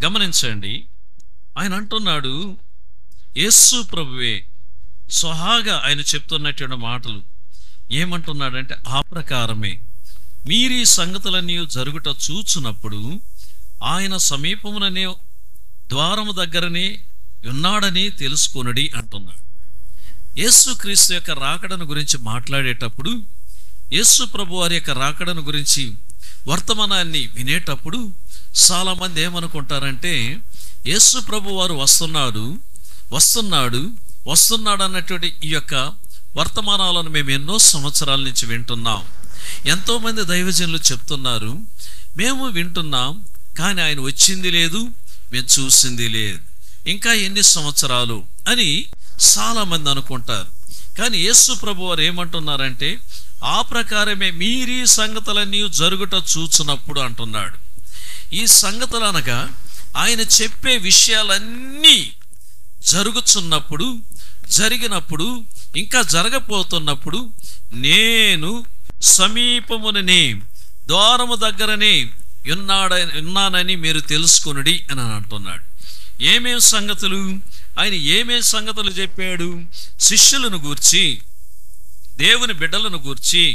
గమనించండి, ఆయన అంటున్నాడు, యేసు ప్రభువే స్వహాగా ఆయన చెప్తున్నటువంటి మాటలు ఏమంటున్నాడంటే, ఆ ప్రకారమే మీరీ సంగతులన్నీ జరుగుట చూచున్నప్పుడు ఆయన సమీపముననే ద్వారము దగ్గరనే ఉన్నాడని తెలుసుకొనుడి అంటున్నాడు. యేసుక్రీస్తు యొక్క రాకడను గురించి మాట్లాడేటప్పుడు, యేసు ప్రభు వారి యొక్క రాకడను గురించి వర్తమానాన్ని వినేటప్పుడు చాలా మంది ఏమనుకుంటారంటే, యేసు ప్రభు వారు వస్తున్నాడు అన్నటువంటి ఈ యొక్క వర్తమానాలను మేము ఎన్నో సంవత్సరాల నుంచి వింటున్నాం. ఎంతోమంది దైవజనులు చెప్తున్నారు, మేము వింటున్నాం, కానీ ఆయన వచ్చింది లేదు, మేము చూసింది లేదు, ఇంకా ఎన్ని సంవత్సరాలు అని చాలా మంది అనుకుంటారు. కానీ యేసు ప్రభు వారు ఏమంటున్నారంటే, ఆ ప్రకారమే మీరీ సంగతులన్నీ జరుగుట చూచున్నప్పుడు అంటున్నాడు. ఈ సంగతులు అనగా ఆయన చెప్పే విషయాలన్నీ జరుగుతున్నప్పుడు, జరిగినప్పుడు, ఇంకా జరగపోతున్నప్పుడు, నేను సమీపముననే ద్వారము దగ్గరనే ఉన్నానని మీరు తెలుసుకొనుడి అని అంటున్నాడు. ఏమేం సంగతులు? ఆయన ఏమేం సంగతులు చెప్పాడు? శిష్యులను గూర్చి, దేవుని బిడ్డలను గూర్చి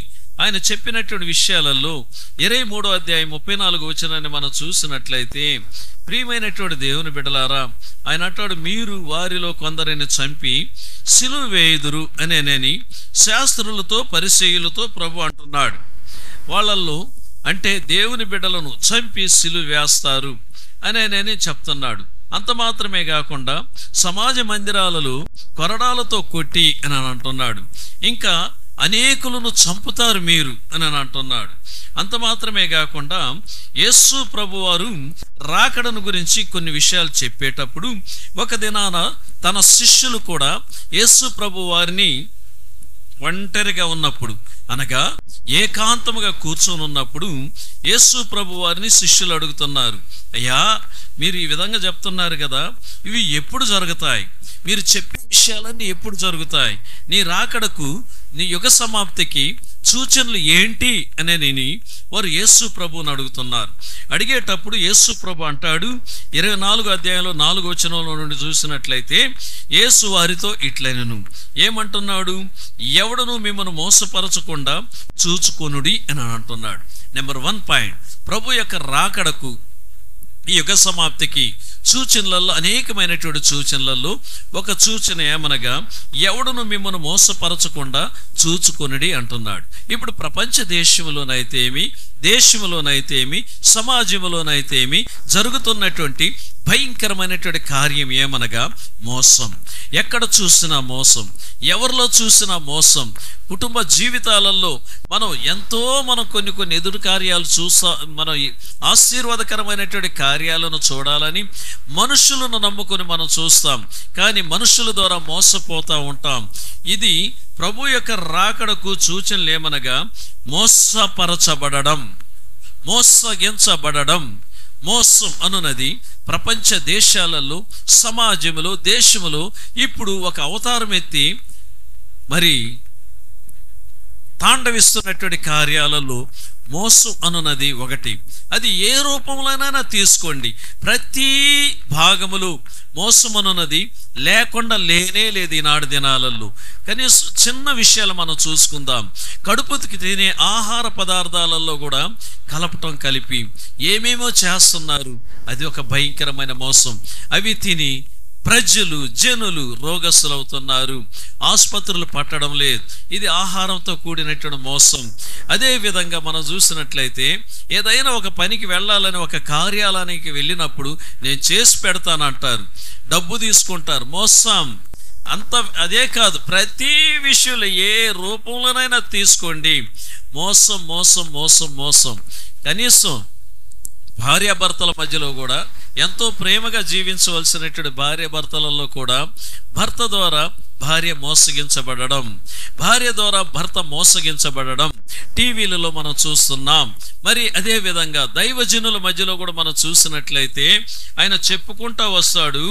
ఆయన చెప్పినటువంటి విషయాలలో 23వ అధ్యాయం 34వ వచనాన్ని మనం చూసినట్లయితే, ప్రియమైనటువంటి దేవుని బిడ్డలారా, ఆయన అంటాడు, మీరు వారిలో కొందరిని చంపి సిలువ వేయుదురు అనేనని శాస్త్రులతో పరిసయ్యులతో ప్రభు అంటున్నాడు. వాళ్ళల్లో అంటే దేవుని బిడ్డలను చంపి సిలువ వేస్తారు అనేనని చెప్తున్నాడు. అంత మాత్రమే కాకుండా సమాజ మందిరాలలో కొరడాలతో కొట్టి అని అంటున్నాడు. ఇంకా అనేకులను చంపుతారు మీరు అని అంటున్నాడు. అంత మాత్రమే కాకుండా యేసు ప్రభు వారు రాకడను గురించి కొన్ని విషయాలు చెప్పేటప్పుడు, ఒక దినాన తన శిష్యులు కూడా యేసు ప్రభు వారిని ఒంటరిగా ఉన్నప్పుడు, అనగా ఏకాంతముగా కూర్చొని ఉన్నప్పుడు యేసు ప్రభు వారిని శిష్యులు అడుగుతున్నారు, అయ్యా మీరు ఈ విధంగా చెప్తున్నారు కదా, ఇవి ఎప్పుడు జరుగుతాయి? మీరు చెప్పే విషయాలన్నీ ఎప్పుడు జరుగుతాయి? నీ రాకడకు, నీ యుగ సమాప్తికి సూచనలు ఏంటి అని వారు యేసు ప్రభువుని అడుగుతున్నారు. అడిగేటప్పుడు యేసు ప్రభు అంటాడు, 24వ అధ్యాయంలో 4వ వచనంలో నుండి చూసినట్లయితే, యేసు వారితో ఇట్లనెను, ఏమంటున్నాడు? ఎవడను మిమ్మల్ని మోసపరచకుండా చూచుకొనుడి అని అంటున్నాడు. నెంబర్ 1 పాయింట్, ప్రభు యొక్క రాకడకు, ఈ యుగ సమాప్తికి సూచనలలో, అనేకమైనటువంటి సూచనలలో ఒక సూచన ఏమనగా, ఎవడును మిమ్మల్ని మోసపరచకుండా చూచుకొనుడి అంటున్నాడు. ఇప్పుడు ప్రపంచ దేశంలోనైతేమి సమాజంలోనైతేమి జరుగుతున్నటువంటి భయంకరమైనటువంటి కార్యం ఏమనగా మోసం. ఎక్కడ చూసినా మోసం, ఎవరిలో చూసినా మోసం. కుటుంబ జీవితాలలో మనం కొన్ని ఎదురు కార్యాలు మనం ఆశీర్వాదకరమైనటువంటి కార్యాలను చూడాలని మనుషులను నమ్ముకొని మనం చూస్తాం, కానీ మనుషుల ద్వారా మోసపోతూ ఉంటాం. ఇది ప్రభు యొక్క రాకడకు సూచనలు ఏమనగా, మోసపరచబడడం, మోసగించబడడం. మోసం అనున్నది ప్రపంచ దేశాలలో, సమాజంలో, దేశంలో ఇప్పుడు ఒక అవతారం ఎత్తి మరి తాండవిస్తున్నటువంటి కార్యాలలో మోసం అనున్నది ఒకటి. అది ఏ రూపంలోనైనా తీసుకోండి, ప్రతి భాగములు మోసం అనున్నది లేకుండా లేనే లేదు ఈనాడు దినాలలో. కనీసం చిన్న విషయాలు మనం చూసుకుందాం. కడుపుకి తినే ఆహార పదార్థాలలో కూడా కలపటం, కలిపి ఏమేమో చేస్తున్నారు. అది ఒక భయంకరమైన మోసం. అవి తిని జనులు రోగస్తులవుతున్నారు, ఆసుపత్రులు పట్టడం లేదు. ఇది ఆహారంతో కూడినటువంటి మోసం. అదే విధంగా మనం చూసినట్లయితే, ఏదైనా ఒక పనికి వెళ్ళాలని, ఒక కార్యాలయానికి వెళ్ళినప్పుడు నేను చేసి పెడతానంటారు, డబ్బు తీసుకుంటారు, మోసం. అదే కాదు, ప్రతి విషయంలో ఏ రూపంలోనైనా తీసుకోండి, మోసం మోసం మోసం మోసం. కనీసం భార్యాభర్తల మధ్యలో కూడా ఎంతో ప్రేమగా జీవించవలసినటువంటి భార్యాభర్తలలో కూడా భర్త ద్వారా భార్య మోసగించబడడం, భార్య ద్వారా భర్త మోసగించబడడం టీవీలలో మనం చూస్తున్నాం. మరి అదే విధంగా దైవజనుల మధ్యలో కూడా మనం చూసినట్లయితే, ఆయన చెప్పుకుంటా వస్తాడు,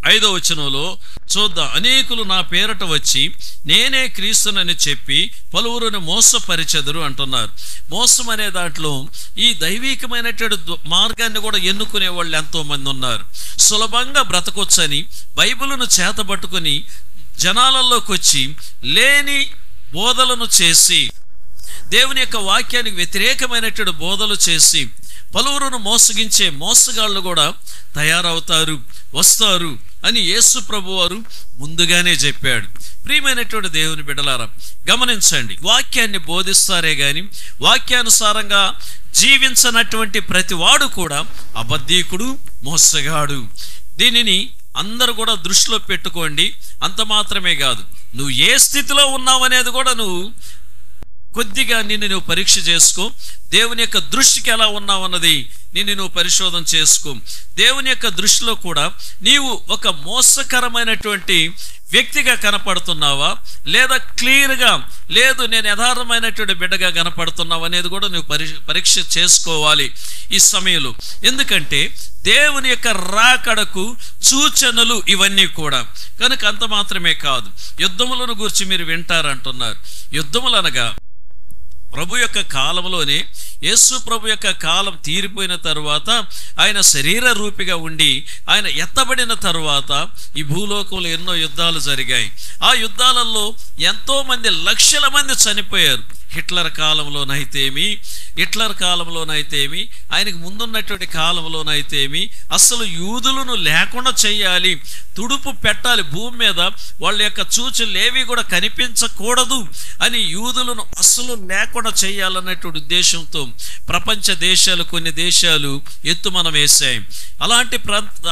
5వ వచనంలో చూద్దాం. అనేకులు నా పేరట వచ్చి నేనే క్రీస్తునని చెప్పి పలువురుని మోసపరిచెదరు అంటున్నారు. మోసం అనే దాంట్లో ఈ దైవికమైనటువంటి మార్గాన్ని కూడా ఎన్నుకునే వాళ్ళు ఎంతో మంది ఉన్నారు. సులభంగా బ్రతకొచ్చని బైబిలును చేతబట్టుకుని జనాలలోకి వచ్చి లేని బోధలను చేసి, దేవుని యొక్క వాక్యానికి వ్యతిరేకమైనటువంటి బోధలు చేసి పలువురును మోసగించే మోసగాళ్ళు కూడా తయారవుతారు, వస్తారు అని యేసు ప్రభు వారు ముందుగానే చెప్పాడు. ప్రియమైనటువంటి దేవుని బిడ్డలారా, గమనించండి, వాక్యాన్ని బోధిస్తారే గాని వాక్యానుసారంగా జీవించనటువంటి ప్రతి వాడు కూడా అబద్ధీకుడు, మోసగాడు. దీనిని అందరూ కూడా దృష్టిలో పెట్టుకోండి. అంత మాత్రమే కాదు, నువ్వు ఏ స్థితిలో ఉన్నావు అనేది కూడా నువ్వు కొద్దిగా నువ్వు పరీక్ష చేసుకో. దేవుని యొక్క దృష్టికి ఎలా ఉన్నావు అన్నది నువ్వు పరిశోధన చేసుకో. దేవుని యొక్క దృష్టిలో కూడా నీవు ఒక మోసకరమైనటువంటి వ్యక్తిగా కనపడుతున్నావా, లేదా క్లియర్గా లేదు నేను యథార్థమైనటువంటి బిడ్డగా కనపడుతున్నావు అనేది కూడా నువ్వు పరీక్ష చేసుకోవాలి ఈ సమయంలో. ఎందుకంటే దేవుని యొక్క రాకడకు సూచనలు ఇవన్నీ కూడా. కనుక అంత మాత్రమే కాదు, యుద్ధములను గురించి మీరు వింటారంటున్నారు. యుద్ధములు అనగా ప్రభు యొక్క కాలంలోనే, యేసు ప్రభు యొక్క కాలం తీరిపోయిన తరువాత, ఆయన శరీర రూపిగా ఉండి ఆయన ఎత్తబడిన తరువాత ఈ భూలోకంలో ఎన్నో యుద్ధాలు జరిగాయి. ఆ యుద్ధాలలో ఎంతో మంది, లక్షల మంది చనిపోయారు. హిట్లర్ కాలంలోనైతేమి ఆయనకు ముందున్నటువంటి కాలంలోనైతేమి అసలు యూదులను లేకుండా చేయాలి, తుడుపు పెట్టాలి, భూమి మీద వాళ్ళ యొక్క సూచనలు ఏవి కూడా కనిపించకూడదు అని యూదులను అసలు లేకుండా చేయాలన్నటువంటి ఉద్దేశంతో ప్రపంచ దేశాలు, కొన్ని దేశాలు ఎత్తుమనం వేశాయి.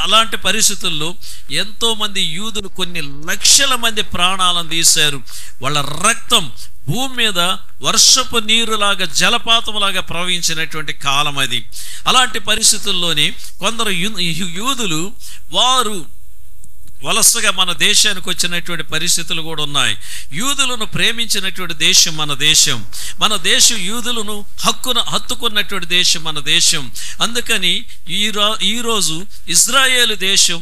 అలాంటి పరిస్థితుల్లో ఎంతో మంది యూదులు, కొన్ని లక్షల మంది ప్రాణాలను తీశారు. వాళ్ళ రక్తం భూమి మీద వర్షపు నీరులాగా, జలపాతంలాగా ప్రవహించినటువంటి కాలం అది. అలాంటి పరిస్థితుల్లోనే కొందరు యూదులు వారు వలసగా మన దేశానికి వచ్చినటువంటి పరిస్థితులు కూడా ఉన్నాయి. యూదులను ప్రేమించినటువంటి దేశం మన దేశం. మన దేశం యూదులను హత్తుకున్నటువంటి దేశం మన దేశం. అందుకని ఈరోజు ఇజ్రాయేలు దేశం,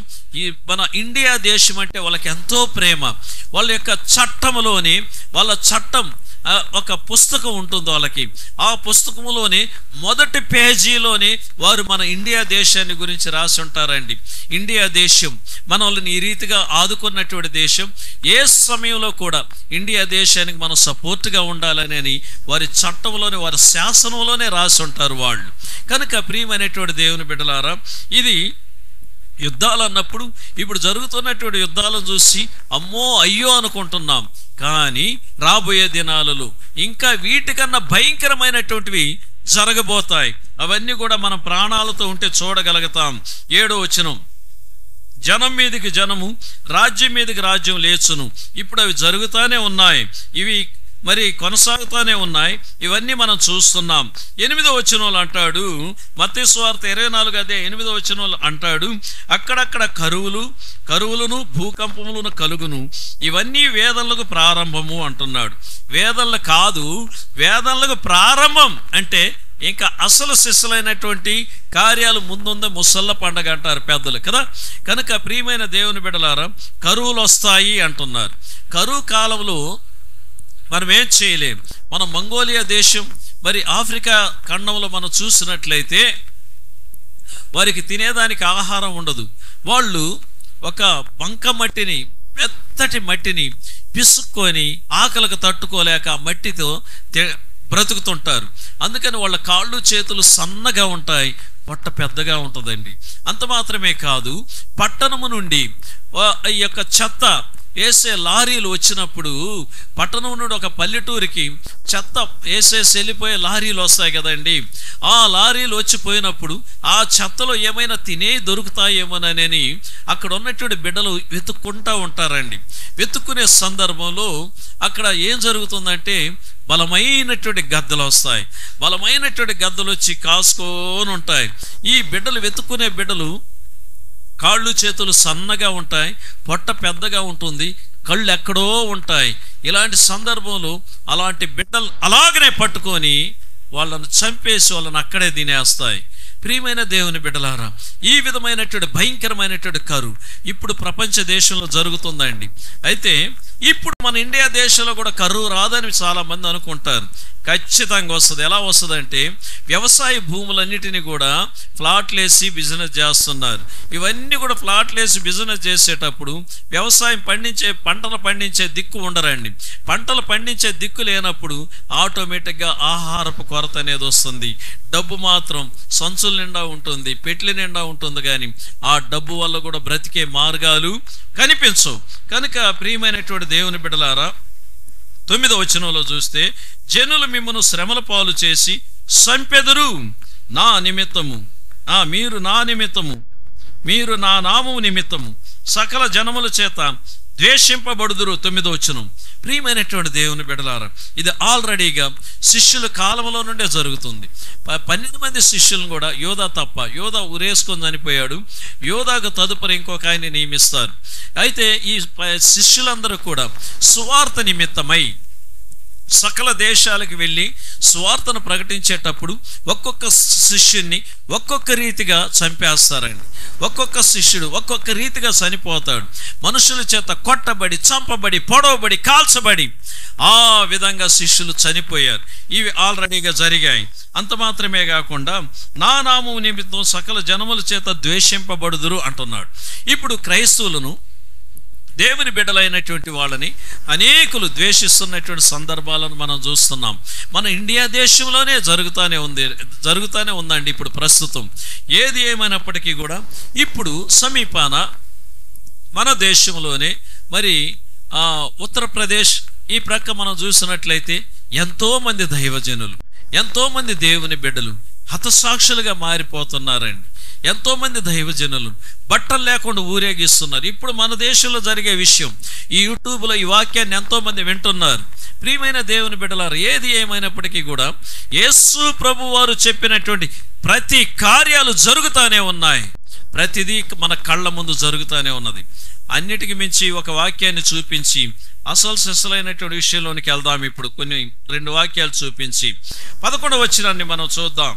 మన ఇండియా దేశం అంటే వాళ్ళకి ఎంతో ప్రేమ. వాళ్ళ యొక్క చట్టంలోని, వాళ్ళ చట్టం ఒక పుస్తకం ఉంటుంది వాళ్ళకి. ఆ పుస్తకంలోనే మొదటి పేజీలోనే వారు మన ఇండియా దేశాన్ని గురించి రాసి ఉంటారండి. ఇండియా దేశం మనల్ని ఈ రీతిగా ఆదుకున్నటువంటి దేశం. ఏ సమయంలో కూడా ఇండియా దేశానికి మనం సపోర్ట్గా ఉండాలని వారి చట్టంలోనే, వారి శాసనంలోనే రాసి ఉంటారు వాళ్ళు. కనుక ప్రియమైనటువంటి దేవుని బిడ్డలారా, ఇది యుద్ధాలు అన్నప్పుడు ఇప్పుడు జరుగుతున్నటువంటి యుద్ధాలను చూసి అమ్మో అయ్యో అనుకుంటున్నాం. కానీ రాబోయే దినాలలో ఇంకా వీటికన్నా భయంకరమైనటువంటివి జరగబోతాయి. అవన్నీ కూడా మనం ప్రాణాలతో ఉంటే చూడగలుగుతాం. 7వ వచనం, జనం మీదకి జనము, రాజ్యం మీదకి రాజ్యం లేచును. ఇప్పుడు అవి జరుగుతానే ఉన్నాయి, ఇవి మరి కొనసాగుతానే ఉన్నాయి. ఇవన్నీ మనం చూస్తున్నాం. 8వ వచనంలో అంటాడు, మత్తయి సువార్త 24:8వ వచనంలో అంటాడు, అక్కడక్కడ కరువులను భూకంపములను కలుగును, ఇవన్నీ వేదనలకు ప్రారంభము అంటున్నాడు. వేదనలు కాదు, వేదనలకు ప్రారంభం అంటే ఇంకా అసలు శిస్సులైనటువంటి కార్యాలు ముందుందే. ముసళ్ళ పండగ అంటారు పెద్దలు కదా. కనుక ప్రియమైన దేవుని బిడ్డలారా, కరువులు వస్తాయి అంటున్నారు. కరువు కాలంలో మనం ఏం చేయలేం. మనం మంగోలియా దేశం, మరి ఆఫ్రికా ఖండంలో మనం చూసినట్లయితే వారికి తినేదానికి ఆహారం ఉండదు. వాళ్ళు ఒక బంక మట్టిని, మెత్తటి మట్టిని పిసుక్కొని ఆకలికి తట్టుకోలేక ఆ మట్టితో బ్రతుకుతుంటారు. అందుకని వాళ్ళ కాళ్ళు చేతులు సన్నగా ఉంటాయి, పొట్ట పెద్దగా ఉంటుందండి. అంత మాత్రమే కాదు, పట్టణము నుండి ఈ యొక్క చెత్త వేసే లారీలు వచ్చినప్పుడు, పట్టణం నుండి ఒక పల్లెటూరికి చెత్త వేసేసి వెళ్ళిపోయే లారీలు వస్తాయి కదండి. ఆ లారీలు వచ్చిపోయినప్పుడు ఆ చెత్తలో ఏమైనా తినే దొరుకుతాయేమోనని అక్కడ ఉన్నటువంటి బిడ్డలు వెతుక్కుంటూ ఉంటారండి. వెతుక్కునే సందర్భంలో అక్కడ ఏం జరుగుతుందంటే బలమైనటువంటి గద్దలు వస్తాయి. బలమైనటువంటి గద్దలు వచ్చి కాసుకొని ఉంటాయి. ఈ బిడ్డలు, వెతుక్కునే బిడ్డలు కాళ్ళు చేతులు సన్నగా ఉంటాయి, పొట్ట పెద్దగా ఉంటుంది, కళ్ళు ఎక్కడో ఉంటాయి. ఇలాంటి సందర్భంలో అలాంటి బిడ్డలు అలాగనే పట్టుకొని వాళ్ళను చంపేసి వాళ్ళని అక్కడే తినేస్తాయి. ప్రియమైన దేవుని బిడ్డలారా, ఈ విధమైనటువంటి భయంకరమైనటువంటి కరువు ఇప్పుడు ప్రపంచ దేశంలో జరుగుతుందండి. అయితే ఇప్పుడు మన ఇండియా దేశంలో కూడా కరువు రాదని చాలా మంది అనుకుంటారు. ఖచ్చితంగా వస్తుంది. ఎలా వస్తుందంటే, వ్యవసాయ భూములన్నిటినీ కూడా ఫ్లాట్లేసి బిజినెస్ చేస్తున్నారు. ఇవన్నీ కూడా ఫ్లాట్లేసి బిజినెస్ చేసేటప్పుడు వ్యవసాయం పంటలు పండించే దిక్కు ఉండరండి. పంటలు పండించే దిక్కు లేనప్పుడు ఆటోమేటిక్గా ఆహారపు కొరత అనేది వస్తుంది. డబ్బు మాత్రం సంచుల నిండా ఉంటుంది, పెట్ల నిండా ఉంటుంది, కానీ ఆ డబ్బు వల్ల కూడా బ్రతికే మార్గాలు కనిపించవు. కనుక ప్రియమైనటువంటి దేవుని బిడ్డలారా, 9వ వచనంలో చూస్తే, జనులు మిమ్మను శ్రమల పాలు చేసి సంపెదరు నా నిమిత్తము, మీరు నా నామము నిమిత్తము సకల జనముల చేత ద్వేషింపబడుదురు. 9వ వచనం. ప్రియమైనటువంటి దేవుని బిడ్డలారా, ఇది ఆల్రెడీగా శిష్యుల కాలంలో నుండే జరుగుతుంది. 12 మంది శిష్యులను కూడా యోధా తప్ప, యోధా ఉరేసుకొని చనిపోయాడు. యోధాకు తదుపరి ఇంకొక ఆయన నియమిస్తారు. అయితే ఈ శిష్యులందరూ కూడా సువార్త నిమిత్తమై సకల దేశాలకు వెళ్ళి సువార్తను ప్రకటించేటప్పుడు ఒక్కొక్క శిష్యుని ఒక్కొక్క రీతిగా చంపేస్తారండి. ఒక్కొక్క శిష్యుడు ఒక్కొక్క రీతిగా చనిపోతాడు. మనుషుల చేత కొట్టబడి, చంపబడి, పొడవబడి, కాల్చబడి ఆ విధంగా శిష్యులు చనిపోయారు. ఇవి ఆల్రెడీగా జరిగాయి. అంత మాత్రమే కాకుండా నా నామం నిమిత్తం సకల జనముల చేత ద్వేషింపబడుదురు అంటున్నాడు. ఇప్పుడు క్రైస్తవులను, దేవుని బిడ్డలైనటువంటి వాళ్ళని అనేకులు ద్వేషిస్తున్నటువంటి సందర్భాలను మనం చూస్తున్నాం. మన ఇండియా దేశంలోనే జరుగుతూనే ఉందండి ఇప్పుడు ప్రస్తుతం. ఏది ఏమైనప్పటికీ కూడా ఇప్పుడు సమీపాన మన దేశంలోనే మరి ఉత్తరప్రదేశ్ ఈ ప్రక్క మనం చూసినట్లయితే ఎంతోమంది దైవజనులు, ఎంతోమంది దేవుని బిడ్డలు హతసాక్షులుగా మారిపోతున్నారండి. ఎంతోమంది దైవజనులు బట్టలు లేకుండా ఊరేగిస్తున్నారు. ఇప్పుడు మన దేశంలో జరిగే విషయం, ఈ యూట్యూబ్లో ఈ వాక్యాన్ని ఎంతోమంది వింటున్నారు. ప్రియమైన దేవుని బిడ్డలారు, ఏది ఏమైనప్పటికీ కూడా యేసు ప్రభు వారు చెప్పినటువంటి ప్రతి కార్యాలు జరుగుతూనే ఉన్నాయి. ప్రతిదీ మన కళ్ళ ముందు జరుగుతూనే ఉన్నది. అన్నిటికి మించి ఒక వాక్యాన్ని చూపించి అసలైనటువంటి విషయంలోనికి వెళ్దాం. ఇప్పుడు 2 వాక్యాలు చూపించి 11వ వచనాన్ని మనం చూద్దాం.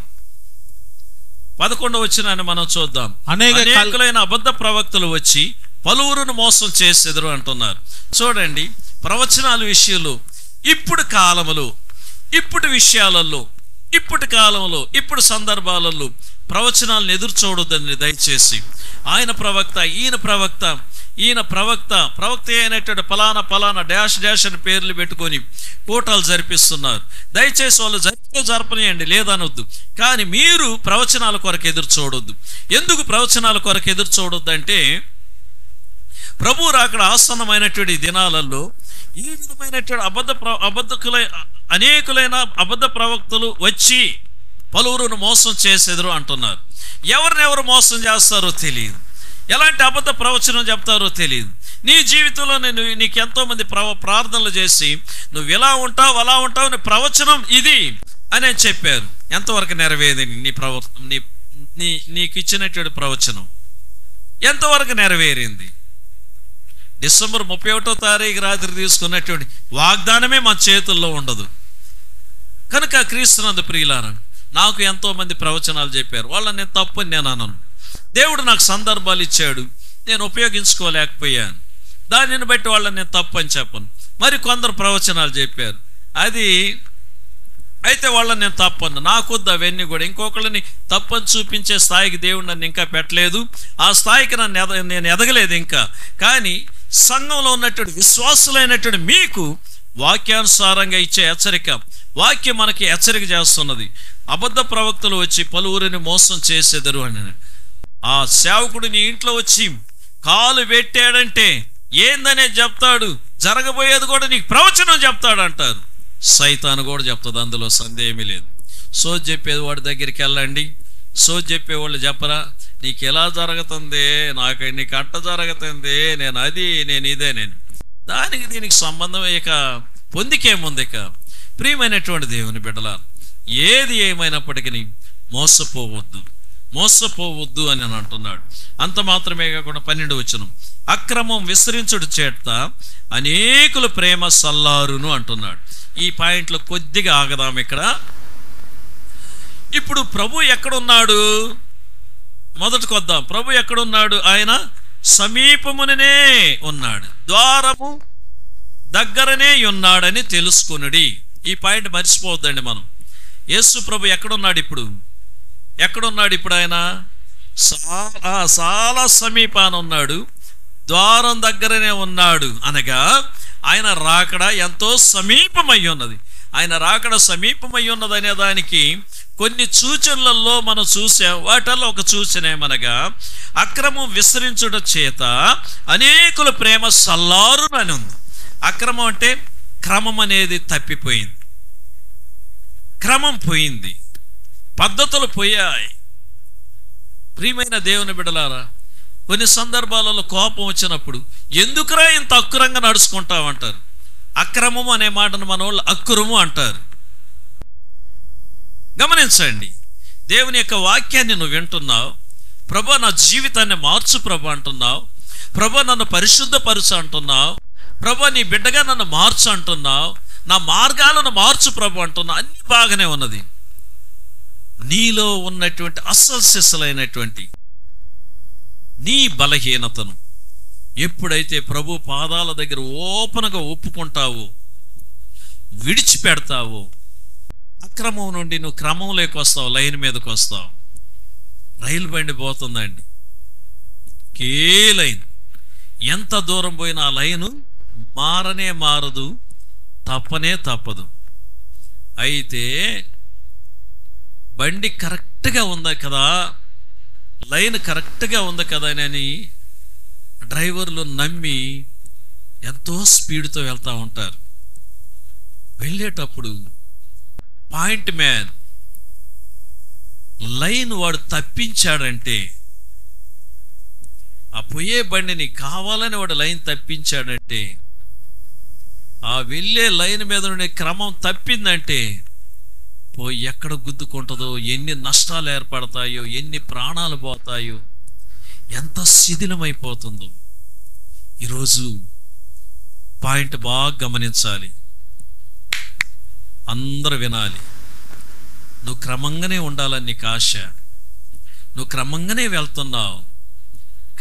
11వ వచనాన్ని మనం చూద్దాం. అనేకులైన అబద్ధ ప్రవక్తలు వచ్చి పలువురును మోసం చేసేదరు అంటున్నారు. చూడండి, ప్రవచనాల విషయంలో ఇప్పుడు కాలంలో, ఇప్పుడు విషయాలలో, ఇప్పటి కాలంలో, ఇప్పుడు సందర్భాలలో ప్రవచనాలను ఎదురు చూడొద్దండి దయచేసి. ఆయన ప్రవక్త, ఈయన ప్రవక్త అయినటువంటి ఫలానా డాష్ అని పేర్లు పెట్టుకొని కూటాలు జరిపిస్తున్నారు. దయచేసి వాళ్ళు జరపనియండి, లేదనొద్దు. కానీ మీరు ప్రవచనాల కొరకు ఎదురు చూడొద్దు. ఎందుకు ప్రవచనాల కొరకు ఎదురు చూడొద్దు అంటే, ప్రభు రాకడ ఆసన్నమైనటువంటి దినాలలో ఈ విధమైనటువంటి అనేకులైన అబద్ధ ప్రవక్తలు వచ్చి పలువురును మోసం చేసేదరు అంటున్నారు. ఎవరినెవరు మోసం చేస్తారో తెలియదు, ఎలాంటి అబద్ధ ప్రవచనం చెప్తారో తెలియదు. నీ జీవితంలో నీకు ఎంతోమంది ప్రార్థనలు చేసి నువ్వు ఇలా ఉంటావు, అలా ఉంటావు, నీ ప్రవచనం ఇది అని చెప్పారు. ఎంతవరకు నెరవేరింది నీకు ఇచ్చినటువంటి ప్రవచనం? ఎంతవరకు నెరవేరింది? డిసెంబర్ 31వ తారీఖు రాత్రి తీసుకున్నటువంటి వాగ్దానమే మన చేతుల్లో ఉండదు. కనుక క్రీస్తునందు ప్రియులారా, నాకు ఎంతోమంది ప్రవచనాలు చెప్పారు, వాళ్ళని నేను తప్పని నేను అనను. దేవుడు నాకు సందర్భాలు ఇచ్చాడు, నేను ఉపయోగించుకోలేకపోయాను, దానిని బట్టి వాళ్ళని నేను తప్పని చెప్పను. మరి కొందరు ప్రవచనాలు చెప్పారు, అయితే వాళ్ళని నేను తప్పను, నాకొద్దు అవన్నీ కూడా. ఇంకొకళ్ళని తప్పని చూపించే స్థాయికి దేవుడు నన్ను ఇంకా పెట్టలేదు, ఆ స్థాయికి నేను ఎదగలేదు ఇంకా. కానీ సంఘంలో ఉన్నటువంటి విశ్వాసులైనటువంటి మీకు వాక్యానుసారంగా ఇచ్చే హెచ్చరిక, వాక్యం మనకి హెచ్చరిక చేస్తున్నది. అబద్ధ ప్రవక్తలు వచ్చి పలువురిని మోసం చేసేదరు అని. ఆ సేవకుడు నీ ఇంట్లో వచ్చి కాలు పెట్టాడంటే ఏందనేది చెప్తాడు, జరగబోయేది కూడా నీకు ప్రవచనం చెప్తాడు అంటారు. సైతాను కూడా చెప్తుంది, అందులో సందేహమే లేదు. సోది చెప్పేది వాడి దగ్గరికి వెళ్ళండి, సోది చెప్పేవాళ్ళు చెప్పరా, నీకు ఎలా జరుగుతుంది, నీకు అట్ట జరుగుతుంది, నేను ఇదే దానికి దీనికి సంబంధం ఇక పొందికేముంది? ఇక ప్రియమైనటువంటి దేవుని బిడ్డలా, ఏది ఏమైనప్పటికీ మోసపోవద్దు అని అంటున్నాడు. అంత మాత్రమే కాకుండా 12వ వచనం, అక్రమం విస్తరించుడు చేత అనేకుల ప్రేమ సల్లారును అంటున్నాడు. ఈ పాయింట్లో కొద్దిగా ఆగదాం. ఇక్కడ ఇప్పుడు ప్రభు ఎక్కడున్నాడు? మొదటికి వద్దాం. ప్రభు ఎక్కడున్నాడు? ఆయన సమీపముననే ఉన్నాడు, ద్వారము దగ్గరనే ఉన్నాడని తెలుసుకొనుడి. ఈ పాయింట్ మర్చిపోవద్దండి మనం. యేసు ప్రభు ఎక్కడున్నాడు ఇప్పుడు? ఎక్కడున్నాడు ఇప్పుడు? ఆయన చాలా సమీపాన ఉన్నాడు, ద్వారం దగ్గరనే ఉన్నాడు. అనగా ఆయన రాకడ ఎంతో సమీపమై ఉన్నది. ఆయన రాకడ సమీపమై ఉన్నది అనే దానికి కొన్ని సూచనలలో మనం చూసాం. వాటిల్లో ఒక సూచన ఏమనగా, అక్రమం విస్తరించుట చేత అనేకుల ప్రేమ సల్లారునని ఉంది. అక్రమం అంటే క్రమం అనేది తప్పిపోయింది, క్రమం పోయింది, పద్ధతులు పోయాయి. ప్రియమైన దేవుని బిడ్డలారా, కొన్ని సందర్భాలలో కోపం వచ్చినప్పుడు ఎందుకురా ఇంత అక్రంగా నడుచుకుంటామంటారు. అక్రమము అనే మాటను మన వాళ్ళు అక్కురము అంటారు. గమనించండి, దేవుని యొక్క వాక్యాన్ని నువ్వు వింటున్నావు. ప్రభు నా జీవితాన్ని మార్చు ప్రభు అంటున్నావు. ప్రభు నన్ను పరిశుద్ధపరుచు అంటున్నావు. ప్రభు నీ బిడ్డగా నన్ను మార్చు అంటున్నావు. నా మార్గాలను మార్చు ప్రభు అంటున్నావు. అన్ని బాగానే ఉన్నది. నీలో ఉన్నటువంటి అసలు సిసలైనటువంటి నీ బలహీనతను ఎప్పుడైతే ప్రభు పాదాల దగ్గర ఓపెన్గా ఒప్పుకుంటావో, విడిచిపెడతావో, అక్రమం నుండి నువ్వు క్రమంలోకి వస్తావు, లైన్ మీదకి వస్తావు. రైలు బండి పోతుందండి, లైన్ ఎంత దూరం పోయినా ఆ లైను మారనే మారదు, తప్పనే తప్పదు. అయితే బండి కరెక్ట్గా ఉంది కదా, లైన్ కరెక్ట్గా ఉంది కదా అని డ్రైవర్లు నమ్మి ఎంతో స్పీడ్తో వెళ్తూ ఉంటారు. వెళ్ళేటప్పుడు పాయింట్ మ్యాన్ లైన్ వాడు తప్పించాడంటే, ఆ పోయే బండిని కావాలని వాడు లైన్ తప్పించాడంటే, ఆ వెళ్ళే లైన్ మీద ఉండే క్రమం తప్పిందంటే పోయి ఎక్కడ గుద్దుకుంటుందో, ఎన్ని నష్టాలు ఏర్పడతాయో, ఎన్ని ప్రాణాలు పోతాయో, ఎంత శిథిలమైపోతుందో. ఈరోజు పాయింట్ బాగా గమనించాలి, అందరూ వినాలి. నువ్వు క్రమంగానే ఉండాలని నీకు ఆశ, నువ్వు క్రమంగానే వెళ్తున్నావు.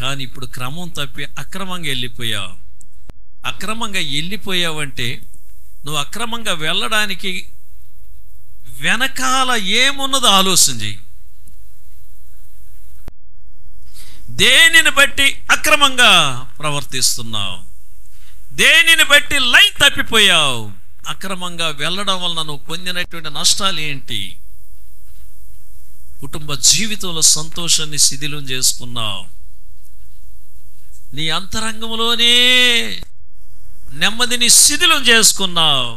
కానీ ఇప్పుడు క్రమం తప్పి అక్రమంగా వెళ్ళిపోయావు. అక్రమంగా వెళ్ళిపోయావంటే నువ్వు అక్రమంగా వెళ్ళడానికి వెనకాల ఏమున్నదో ఆలోచన చెయ్యి. దేనిని బట్టి అక్రమంగా ప్రవర్తిస్తున్నావు? దేనిని బట్టి లైన్ తప్పిపోయావు? అక్రమంగా వెళ్ళడం వలన నువ్వు పొందినటువంటి నష్టాలు ఏంటి? కుటుంబ జీవితంలో సంతోషాన్ని శిథిలం చేసుకున్నావు. నీ అంతరంగంలోనే నెమ్మదిని శిథిలం చేసుకున్నావు.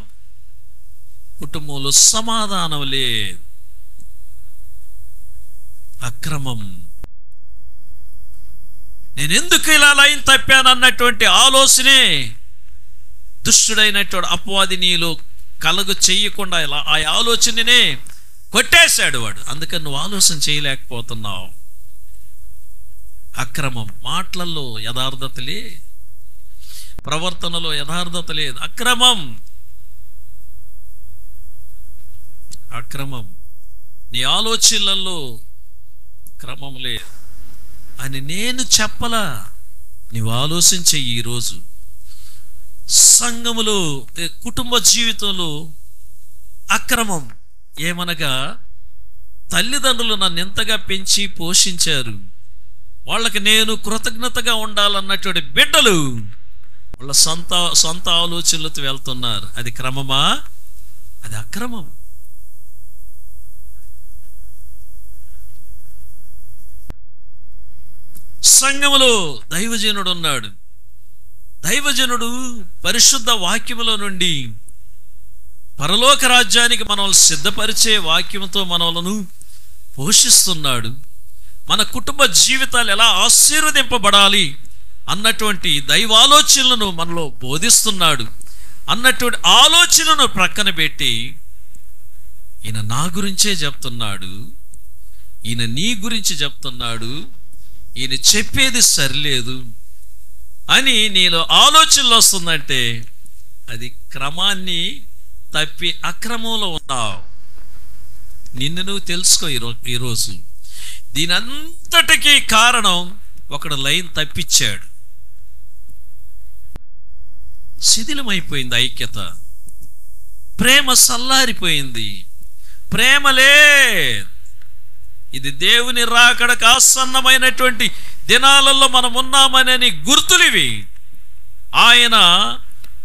కుటుంబంలో సమాధానం లేదు. అక్రమం. నేను ఎందుకు ఇలా లైన్ తప్పాను అన్నటువంటి ఆలోచనే దుష్టుడైనటువంటి అపవాది నీలో కలుగు చెయ్యకుండా ఇలా ఆ ఆలోచననే కొట్టేశాడు వాడు. అందుకని నువ్వు ఆలోచన చేయలేకపోతున్నావు. అక్రమం. మాటలలో యథార్థత లేదు, ప్రవర్తనలో యథార్థత లేదు. అక్రమం. అక్రమం. నీ ఆలోచనలలో క్రమం లేదు అని నేను చెప్పలా, నీవు ఆలోచించే. ఈరోజు సంఘములో, కుటుంబ జీవితంలో అక్రమం ఏమనగా, తల్లిదండ్రులు నన్ను ఎంతగా పెంచి పోషించారు, వాళ్ళకి నేను కృతజ్ఞతగా ఉండాలన్నటువంటి బిడ్డలు వాళ్ళ సొంత ఆలోచనలతో వెళ్తున్నారు. అది క్రమమా? అది అక్రమం. సంఘములో దైవజనుడు ఉన్నాడు. దైవజనుడు పరిశుద్ధ వాక్యములో నుండి పరలోక రాజ్యానికి మనల్ని సిద్ధపరిచే వాక్యంతో మనలను పోషిస్తున్నాడు. మన కుటుంబ జీవితాలు ఎలా ఆశీర్వదింపబడాలి అన్నటువంటి దైవాలోచనలను మనలో బోధిస్తున్నాడు. అన్నటువంటి ఆలోచనను ప్రక్కన పెట్టి ఈయన నా గురించే చెప్తున్నాడు, ఈయన నీ గురించి చెప్తున్నాడు, ఈయన చెప్పేది సరిలేదు అని నీలో ఆలోచనలు వస్తుందంటే అది క్రమాన్ని తప్పి అక్రమంలో ఉన్నావు. నిన్ను నువ్వు తెలుసుకో. ఈరోజు దీని అంతటికీ కారణం ఒకడు లైన్ తప్పించాడు. శిథిలమైపోయింది ఐక్యత, ప్రేమ సల్లారిపోయింది, ప్రేమలే. ఇది దేవుని రాకడకు ఆసన్నమైనటువంటి దినాలలో మనం ఉన్నామని గుర్తులివి. ఆయన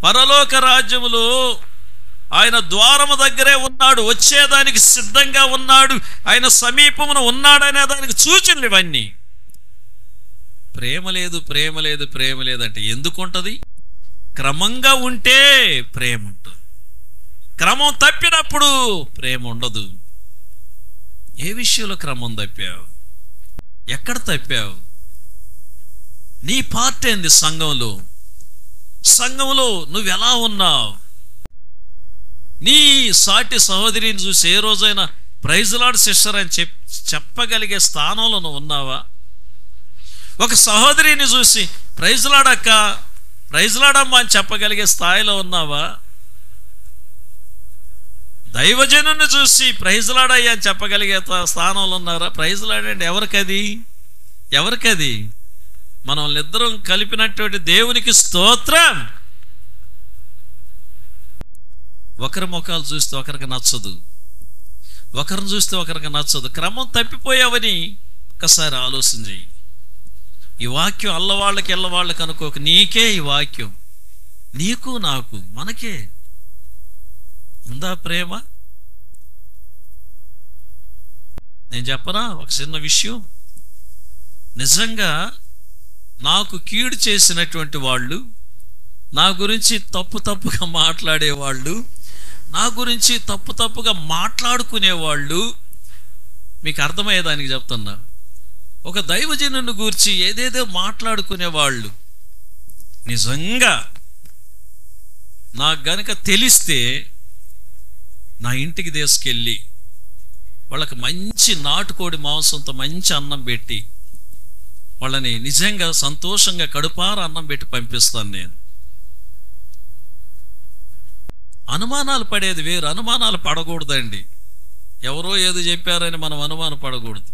పరలోక రాజ్యములో ఆయన ద్వారము దగ్గరే ఉన్నాడు, వచ్చేదానికి సిద్ధంగా ఉన్నాడు, ఆయన సమీపమున ఉన్నాడనే దానికి సూచనలు ఇవన్నీ. ప్రేమ లేదు, ప్రేమ లేదు, ప్రేమ లేదంటే ఎందుకుంటది? క్రమంగా ఉంటే ప్రేమ ఉంటుంది, క్రమం తప్పినప్పుడు ప్రేమ ఉండదు. ఏ విషయంలో క్రమం తప్పావు? ఎక్కడ తప్పావు? నీ పార్ట్ ఏంది సంఘంలో? సంఘంలో నువ్వు ఎలా ఉన్నావు? నీ సాటి సహోదరిని చూసి ఏ రోజైనా ప్రైజ్ లార్డ్ సిస్టర్ అని చెప్పగలిగే స్థానంలో నువ్వు ఉన్నావా? ఒక సహోదరిని చూసి ప్రైజ్ లార్డ్ అక్క, ప్రైజ్ లార్డ్ అమ్మ అని చెప్పగలిగే స్థాయిలో ఉన్నావా? దైవజనుని చూసి ప్రైజ్ లార్డ్ అయ్యా అని చెప్పగలిగే స్థానంలో ఉన్నారా? ప్రైజ్ లార్డ్ అంటే ఎవరికది? ఎవరికది? మనల్ని ఇద్దరం కలిపినటువంటి దేవునికి స్తోత్రం. ఒకరి ముఖాలు చూస్తే ఒకరికి నచ్చదు, ఒకరిని చూస్తే ఒకరికి నచ్చదు. క్రమం తప్పిపోయావని ఒక్కసారి ఆలోచన చెయ్యి. ఈ వాక్యం అల్లవాళ్ళకి ఎల్లవాళ్ళకి అనుకోక, నీకే ఈ వాక్యం, నీకు నాకు మనకే. ఉందా ప్రేమ? నేను చెప్పనా ఒక చిన్న విషయం. నిజంగా నాకు కీడు చేసినటువంటి వాళ్ళు, నా గురించి తప్పుగా మాట్లాడేవాళ్ళు, నా గురించి తప్పుగా మాట్లాడుకునేవాళ్ళు, మీకు అర్థమయ్యేదానికి చెప్తున్నా. ఒక దైవజనుని గురించి ఏదేదో మాట్లాడుకునేవాళ్ళు నిజంగా నాకు గనక తెలిస్తే నా ఇంటికి తీసుకెళ్ళి వాళ్ళకి మంచి నాటుకోడి మాంసంతో మంచి అన్నం పెట్టి వాళ్ళని నిజంగా సంతోషంగా కడుపార అన్నం పెట్టి పంపిస్తాను నేను. అనుమానాలు పడేది వేరు, అనుమానాలు పడకూడదండి. ఎవరో ఏదో చెప్పారని మనం అనుమానం పడకూడదు.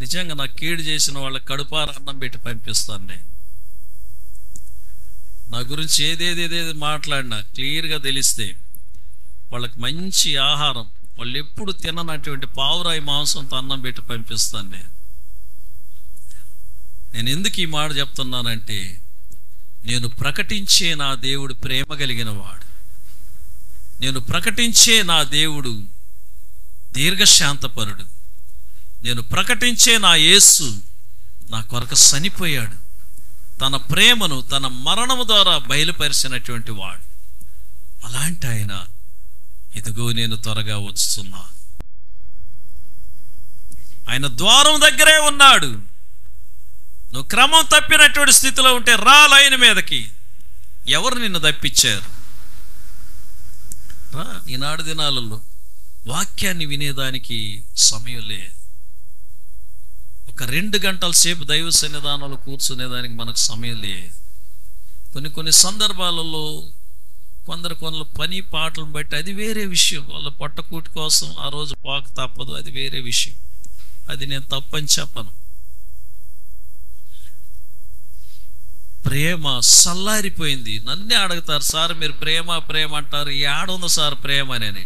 నిజంగా నాకు కీడు చేసిన వాళ్ళకి కడుపార అన్నం పెట్టి పంపిస్తాను నేను. నా గురించి ఏదేది మాట్లాడినా క్లియర్గా తెలిస్తే వాళ్ళకి మంచి ఆహారం, వాళ్ళు ఎప్పుడు తిననటువంటి పావురాయి మాంసంతో అన్నం పెట్టి పంపిస్తాను నేను. నేను ఎందుకు ఈ మాట చెప్తున్నానంటే, నేను ప్రకటించే నా దేవుడు ప్రేమ కలిగిన వాడు. నేను ప్రకటించే నా దేవుడు దీర్ఘశాంతపరుడు. నేను ప్రకటించే నా యేసు నా కొరకు చనిపోయాడు, తన ప్రేమను తన మరణము ద్వారా బయలుపరిచినటువంటి వాడు. అలాంటి ఆయన ఇదిగో నేను త్వరగా వస్తున్నా. ఆయన ద్వారం దగ్గరే ఉన్నాడు. నువ్వు క్రమం తప్పినటువంటి స్థితిలో ఉంటే రా లైన్ మీదకి. ఎవరు నిన్ను తప్పించారు? రా. ఈనాడు దినాలలో వాక్యాన్ని వినేదానికి సమయం లేదు. ఒక 2 గంటల సేపు దైవ సన్నిధానంలో కూర్చునేదానికి మనకు సమయం లేదు. కొన్ని సందర్భాలలో కొందరు పని పాటలను బట్టి అది వేరే విషయం. వాళ్ళ పొట్టకూటి కోసం ఆ రోజు పాక తప్పదు, అది వేరే విషయం. అది నేను తప్పని చెప్పను. ప్రేమ సల్లారిపోయింది. నన్నే అడుగుతారు, సార్ మీరు ప్రేమ అంటారు, ఏడుంది సార్ ప్రేమ అని.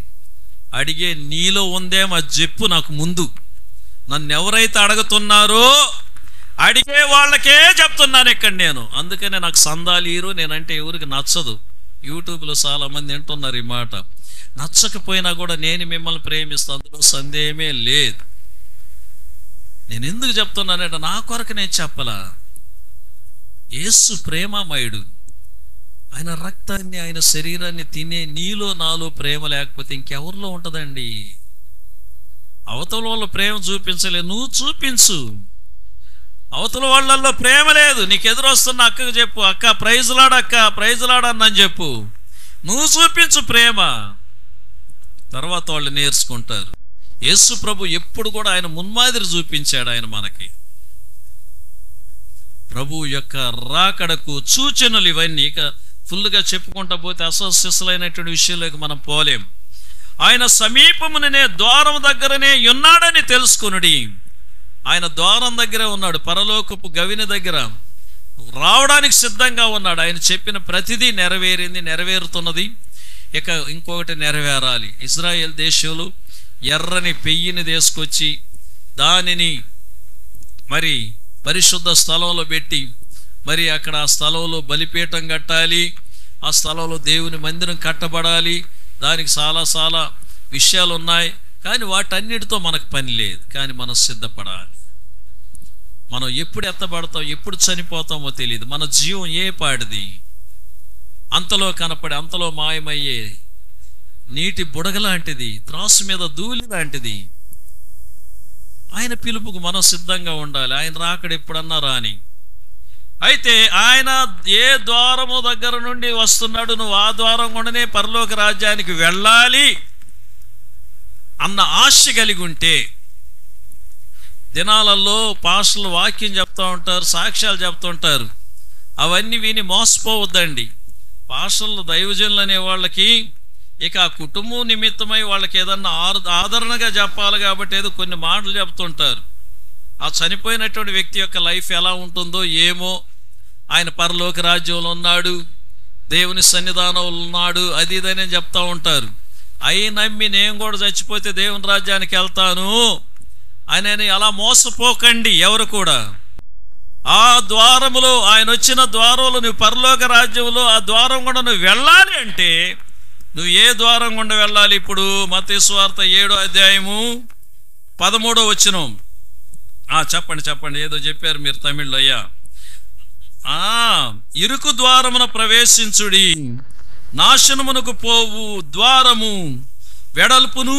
అడిగే నీలో ఉందేమో చెప్పు నాకు ముందు. నన్ను ఎవరైతే అడుగుతున్నారో అడిగే వాళ్ళకే చెప్తున్నాను ఇక్కడ నేను. అందుకనే నాకు సందాలు ఈరు, నేనంటే ఎవరికి నచ్చదు. యూట్యూబ్లో చాలా మంది వింటున్నారు ఈ మాట. నచ్చకపోయినా కూడా నేను మిమ్మల్ని ప్రేమిస్తాను, అందులో సందేహమే లేదు. నేను ఎందుకు చెప్తున్నానంటే నా కొరకు నేను చెప్పలా. యేసు ప్రేమమయుడు. ఆయన రక్తాన్ని ఆయన శరీరాన్ని తినే నీలో నాలో ప్రేమ లేకపోతే ఇంకెవరిలో ఉంటుందండి? అవతల వాళ్ళు ప్రేమ చూపించలేదు, నువ్వు చూపించు. అవతల వాళ్ళల్లో ప్రేమ లేదు, నీకు ఎదురొస్తున్న అక్కకు చెప్పు, అక్క ప్రైజ్ లాడ్, అక్క ప్రైజ్ లాడ్ అన్నని చెప్పు. నువ్వు చూపించు ప్రేమ, తర్వాత వాళ్ళు నేర్చుకుంటారు. యేసు ప్రభు ఎప్పుడు కూడా ఆయన మున్మాదిరి చూపించాడు. ఆయన మనకి ప్రభు యొక్క రాకడకు సూచనలు ఇవన్నీ. ఇక ఫుల్గా చెప్పుకుంటా పోతే అసలు విషయంలోకి మనం పోలేం. ఆయన సమీపముననే ద్వారం దగ్గరనే ఉన్నాడని తెలుసుకొనుడి. ఆయన ద్వారం దగ్గరే ఉన్నాడు, పరలోకపు గవిని దగ్గర రావడానికి సిద్ధంగా ఉన్నాడు. ఆయన చెప్పిన ప్రతిదీ నెరవేరింది, నెరవేరుతున్నది. ఇక ఇంకొకటి నెరవేరాలి. ఇజ్రాయెల్ దేశంలో ఎర్రని పెయ్యిని తీసుకొచ్చి దానిని మరి పరిశుద్ధ స్థలంలో పెట్టి మరి అక్కడ ఆ స్థలంలో బలిపీఠం కట్టాలి, ఆ స్థలంలో దేవుని మందిరం కట్టబడాలి. దానికి చాలా విషయాలు ఉన్నాయి, కానీ వాటన్నిటితో మనకు పని లేదు. కానీ మనం సిద్ధపడాలి. మనం ఎప్పుడు ఎత్తబడతాం, ఎప్పుడు చనిపోతామో తెలియదు. మన జీవం ఏ పాడిది, అంతలో కనపడి అంతలో మాయమయ్యే నీటి బుడగ లాంటిది, త్రాసు మీద ధూళి లాంటిది. ఆయన పిలుపుకు మనం సిద్ధంగా ఉండాలి. ఆయన రాకడ ఎప్పుడన్నా రాని. అయితే ఆయన ఏ ద్వారము దగ్గర నుండి వస్తున్నాడు, నువ్వు ఆ ద్వారం గుండానే పరలోక రాజ్యానికి వెళ్ళాలి అన్న ఆశ కలిగి ఉంటే, దినాలలో పాస్టర్లు వాక్యం చెప్తూ ఉంటారు, సాక్ష్యాలు చెప్తూ ఉంటారు, అవన్నీ విని మోసపోవద్దండి. పాస్టర్లు దైవజనులు అనే వాళ్ళకి ఇక ఆ కుటుంబం నిమిత్తమై వాళ్ళకి ఏదన్నా ఆదరణగా చెప్పాలి కాబట్టి ఏదో కొన్ని మాటలు చెప్తుంటారు. ఆ చనిపోయినటువంటి వ్యక్తి యొక్క లైఫ్ ఎలా ఉంటుందో ఏమో, ఆయన పరలోక రాజ్యంలో ఉన్నాడు, దేవుని సన్నిధానంలో ఉన్నాడు, అది ఇదని చెప్తా ఉంటారు. అయి నమ్మి నేను కూడా చచ్చిపోతే దేవుని రాజ్యానికి వెళ్తాను అని అలా మోసపోకండి ఎవరు కూడా. ఆ ద్వారములో, ఆయన వచ్చిన ద్వారంలో నువ్వు పరలోక రాజ్యంలో ఆ ద్వారం కూడా నువ్వు వెళ్ళాలి అంటే నువ్వు ఏ ద్వారం గుండా వెళ్ళాలి? ఇప్పుడు మత్తయి సువార్త 7వ అధ్యాయము 13వ వచనం. చెప్పండి ఏదో చెప్పారు మీరు తమిళ్లో. అయ్యా, ఇరుకు ద్వారమున ప్రవేశించుడి, నాశనమునకు పోవు ద్వారము వెడల్పును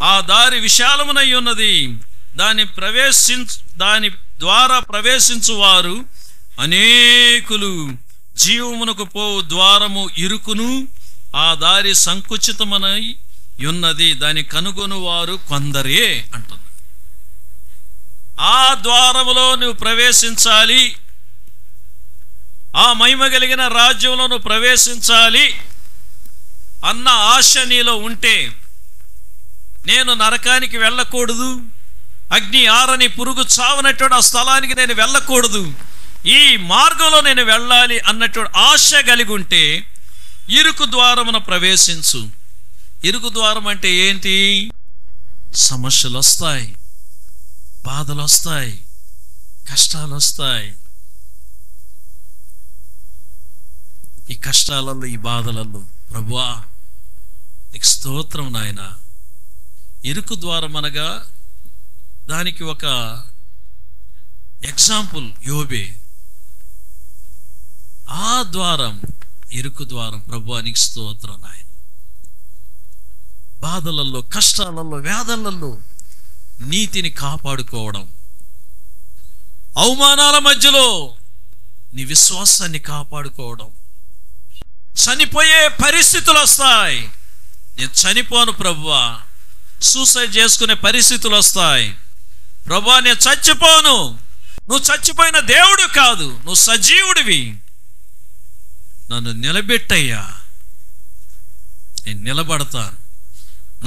ఆ దారి విశాలమునై ఉన్నది, దాని ద్వారా ప్రవేశించువారు అనేకులు. జీవమునకు పోవు ద్వారము ఇరుకును ఆ దారి సంకుచితమనై ఉన్నది, దాని కనుగొను వారు కొందరే అంటుంది. ఆ ద్వారములో నువ్వు ప్రవేశించాలి, ఆ మహిమ కలిగిన రాజ్యంలో నువ్వు ప్రవేశించాలి అన్న ఆశ నీలో ఉంటే, నేను నరకానికి వెళ్ళకూడదు, అగ్ని ఆరని పురుగు చావనటువంటి ఆ స్థలానికి నేను వెళ్ళకూడదు, ఈ మార్గంలో నేను వెళ్ళాలి అన్నటువంటి ఆశ కలిగి ఉంటే ఇరుకు ద్వారమున ప్రవేశించు. ఇరుకు ద్వారం అంటే ఏంటి? సమస్యలు వస్తాయి, బాధలు వస్తాయి, కష్టాలు వస్తాయి. ఈ కష్టాలలో, ఈ బాధలలో ప్రభువా నీకు స్తోత్రం నాయన. ఇరుకు ద్వారం అనగా దానికి ఒక ఎగ్జాంపుల్ యోబే. ఆ ద్వారం ఇరుకు ద్వారం. ప్రభువా నీకు స్తోత్రం నాయన. బాధలలో, కష్టాలలో, వేదనలలో నీతిని కాపాడుకోవడం, అవమానాల మధ్యలో నీ విశ్వాసాన్ని కాపాడుకోవడం. చనిపోయే పరిస్థితులు వస్తాయి, నేను చనిపోను ప్రభువా, సూసైడ్ చేసుకునే పరిస్థితులు వస్తాయి. ప్రభువా నేను చచ్చిపోను, నువ్వు చచ్చిపోయిన దేవుడు కాదు, నువ్వు సజీవుడివి, నన్ను నిలబెట్టయ్యా, నేను నిలబడతాను.